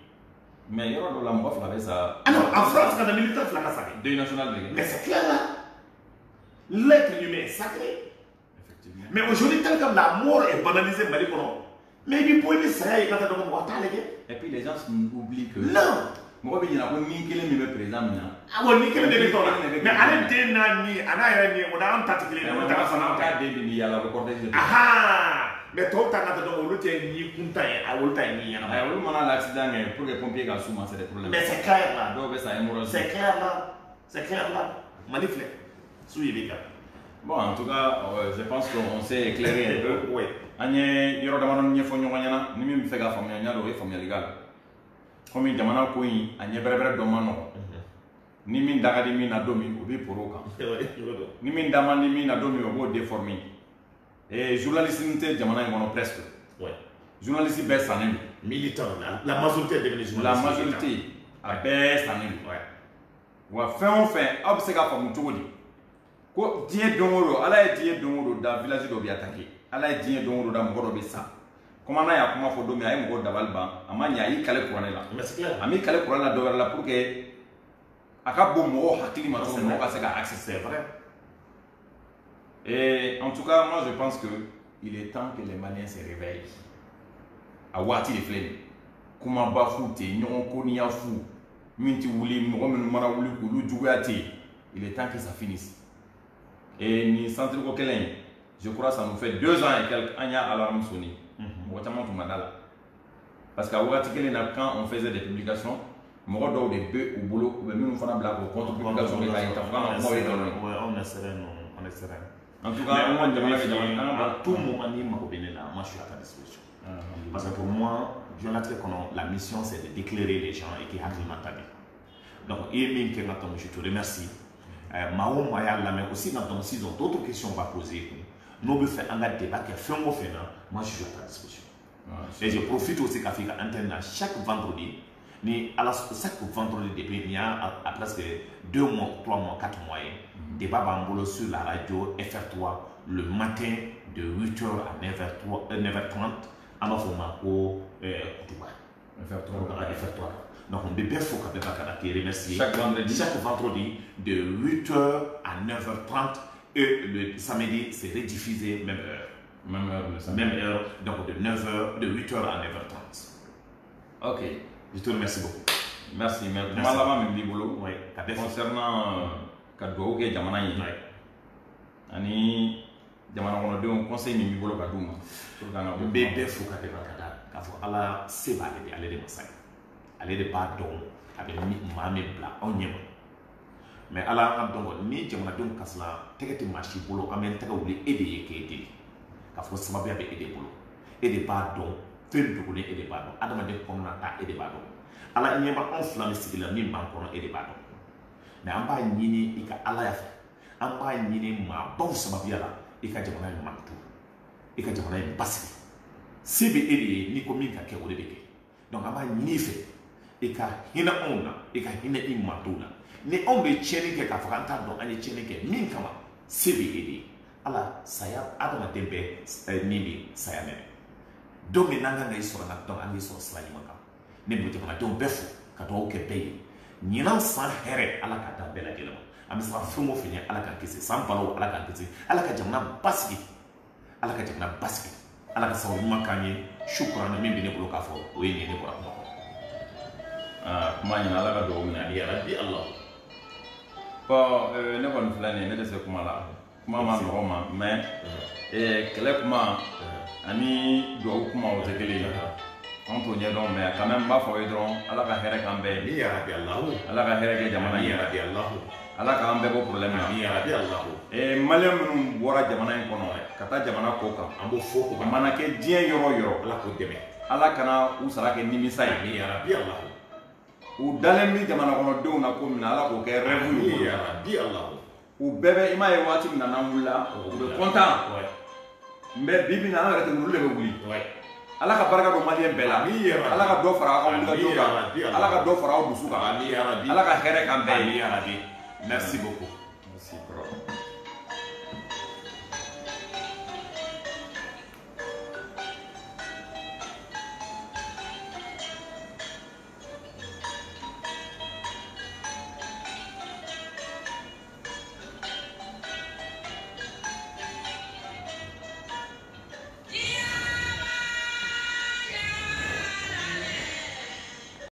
Mais il y aura de la mort, ça. Ah non, en France, quand les militaires font ça. Deux nationales. Mais c'est clair là. L'être humain est sacré. Mais aujourd'hui, tel comme la mort est banalisée, mais il faut que ça aille quand et puis les gens oublient que. Non! Moi, je dis que je président. Ah, oui, mais allez, on a un tactique. Ah! Mais toi, tu as dit que tu as l'accident pour les pompiers qui sont c'est des problèmes. Mais c'est clair là. C'est clair là. C'est clair là. Magnifique. Soyez les gars. Bon, en tout cas, je pense qu'on s'est éclairé un peu. Oui. Anye yoro damano nye fonyo wanyana ni mi fega famia nyalo e famia legal. Komi jamana ko yin anye berebere do mano. Ni min daga di min na domi obi poroka. Ni min dama ni min na domi obo déformé. Et journaliste nte jamana ngono presque. Ouais. Journaliste be sanen militant la majorité est devenue journaliste. La majorité a be sanen. Ouais. Wa fin obsega famu togodi. Ko die dongoro ala e die dongoro da village do bi attaquer. Ala ye diɲɛ don o don da mɔgɔ dɔ bɛ sa koman y'a kuma fɔ don min a ye mɔgɔ dabali ban a ma ɲɛ a y'i kale kuranɛ la a m'i kale kuranɛ la dɔ wɛrɛ la pour que a ka bon mɔgɔw hakili ma cogo min mɔgɔ ka se ka accès. C'est vrai. Et en tout cas moi je pense que il est temps que les Maliens se réveillent a waati de filɛ nin kumaba fu tɛ yen ɲɔgɔn koniya fu min tɛ wuli mɔgɔ minnu mana wuli k'olu juguya tɛ yen il est temps que ça finisse et nin centre ko kelen in je crois que ça nous fait 2 ans et quelques ans à l'alarme sonné. Parce qu'à Ouatikele, quand on faisait des publications, on a des bœufs au boulot, mais nous faisons la contre-publication. On est serein. En tout cas, à tout moment, moi je suis à ta disposition. Parce que pour moi, la mission c'est de d'éclairer les gens et qui ont ta vie. Donc, je te remercie. Mais aussi, s'ils ont d'autres questions à poser, nous devons faire un débat qui est fait moi je suis à ta disposition. Et je profite aussi qu'à faire antenne chaque vendredi. Chaque vendredi, il y a à presque 2 mois, 3 mois, 4 mois, débat bambolo sur la radio FR3 le matin de 8h à 9h30 à ma forme FR3. Donc on devait faire remercier chaque vendredi de 8h à 9h30 et le samedi c'est rediffusé même heure. Même heure, donc de 9h, de 8h à 9h30. Ok. Je te remercie beaucoup. Merci. Oui. Concernant Kadouke Jamana, Ani Jamana, on a deux conseils de Bibolo Kadouma. Bébé Foucault ala Seba aller de Massai. Aller de Badon, avec Mame Bla, on y est. Mais ala donc ni Jamana donc Kasla, Tegati Machi Bolo, Amen Tagaouli, aider qui est dit. Kafo sababu ya be ede bolo ede ba don fen dugule e de bado adama de konna ta e de bado ala nyeba on flam sigila min ban kono e de bado mais amba nyini ika ala ya fa amba nyini ma baw sababu yala ika jamana ni mantu ika jamana ni basi sibi edi ni ko min ka ke wole beke donc amba nyini fe ika hina ona ika hina imatuna ni on be cheni ke ka fakanta do ani cheni ke min kama sibi edi ala saya adama dembe nini saya ne donc nanga ngai so na donc angi so slani maka ne bu jamana donc befu ka to ke pay nyina san here ala ka ta bela gelama am sa fumo fini ala ka kisi san balo ala ka kisi ala ka jamana basiki ala ka jamana basiki ala ka sawu makani shukran min bi ne bulo ka fo o yini ne ko kuma ɲina ala ka dugawu minɛ ya rabbi allah bon ne kɔni filɛ nin ye ne tɛ se kuma la kuma ma nɔgɔ ma mais kɛlɛ kuma ani dugawu kuma o tɛ kelen ye an t'o ɲɛdɔn mais quand même n b'a fɔ aw ye dɔrɔn ala ka hɛrɛ k'an bɛɛ ye ya rabbi allah ala ka hɛrɛ kɛ jamana ya ye rabbi allah ala k'an bɛɛ bɔ problème na ya rabbi allah maliyɛn minnu bɔra jamana in kɔnɔ ka taa jamana kɔ kan an b'o fɔ ko a mana kɛ diɲɛ yɔrɔ o yɔrɔ ala k'o dɛmɛ ala kana u sara kɛ nimisa ye ya rabbi allah u dalen bɛ jamana kɔnɔdenw na ko min na ala k'o kɛ rêve y'u bolo ya rabbi allah u bɛɛ bɛ i m'a ye waati min na n'an wulila u bɛ content mais bi bi in na an yɛrɛ tɛ olu de bɛ wuli ala ka barika don maliyɛn bɛɛ la ala ka dɔ fara aw ka wulikajɔ kan ala ka dɔ fara aw dusu kan ala ka hɛrɛ k'an bɛɛ ye merci beaucoup. merci.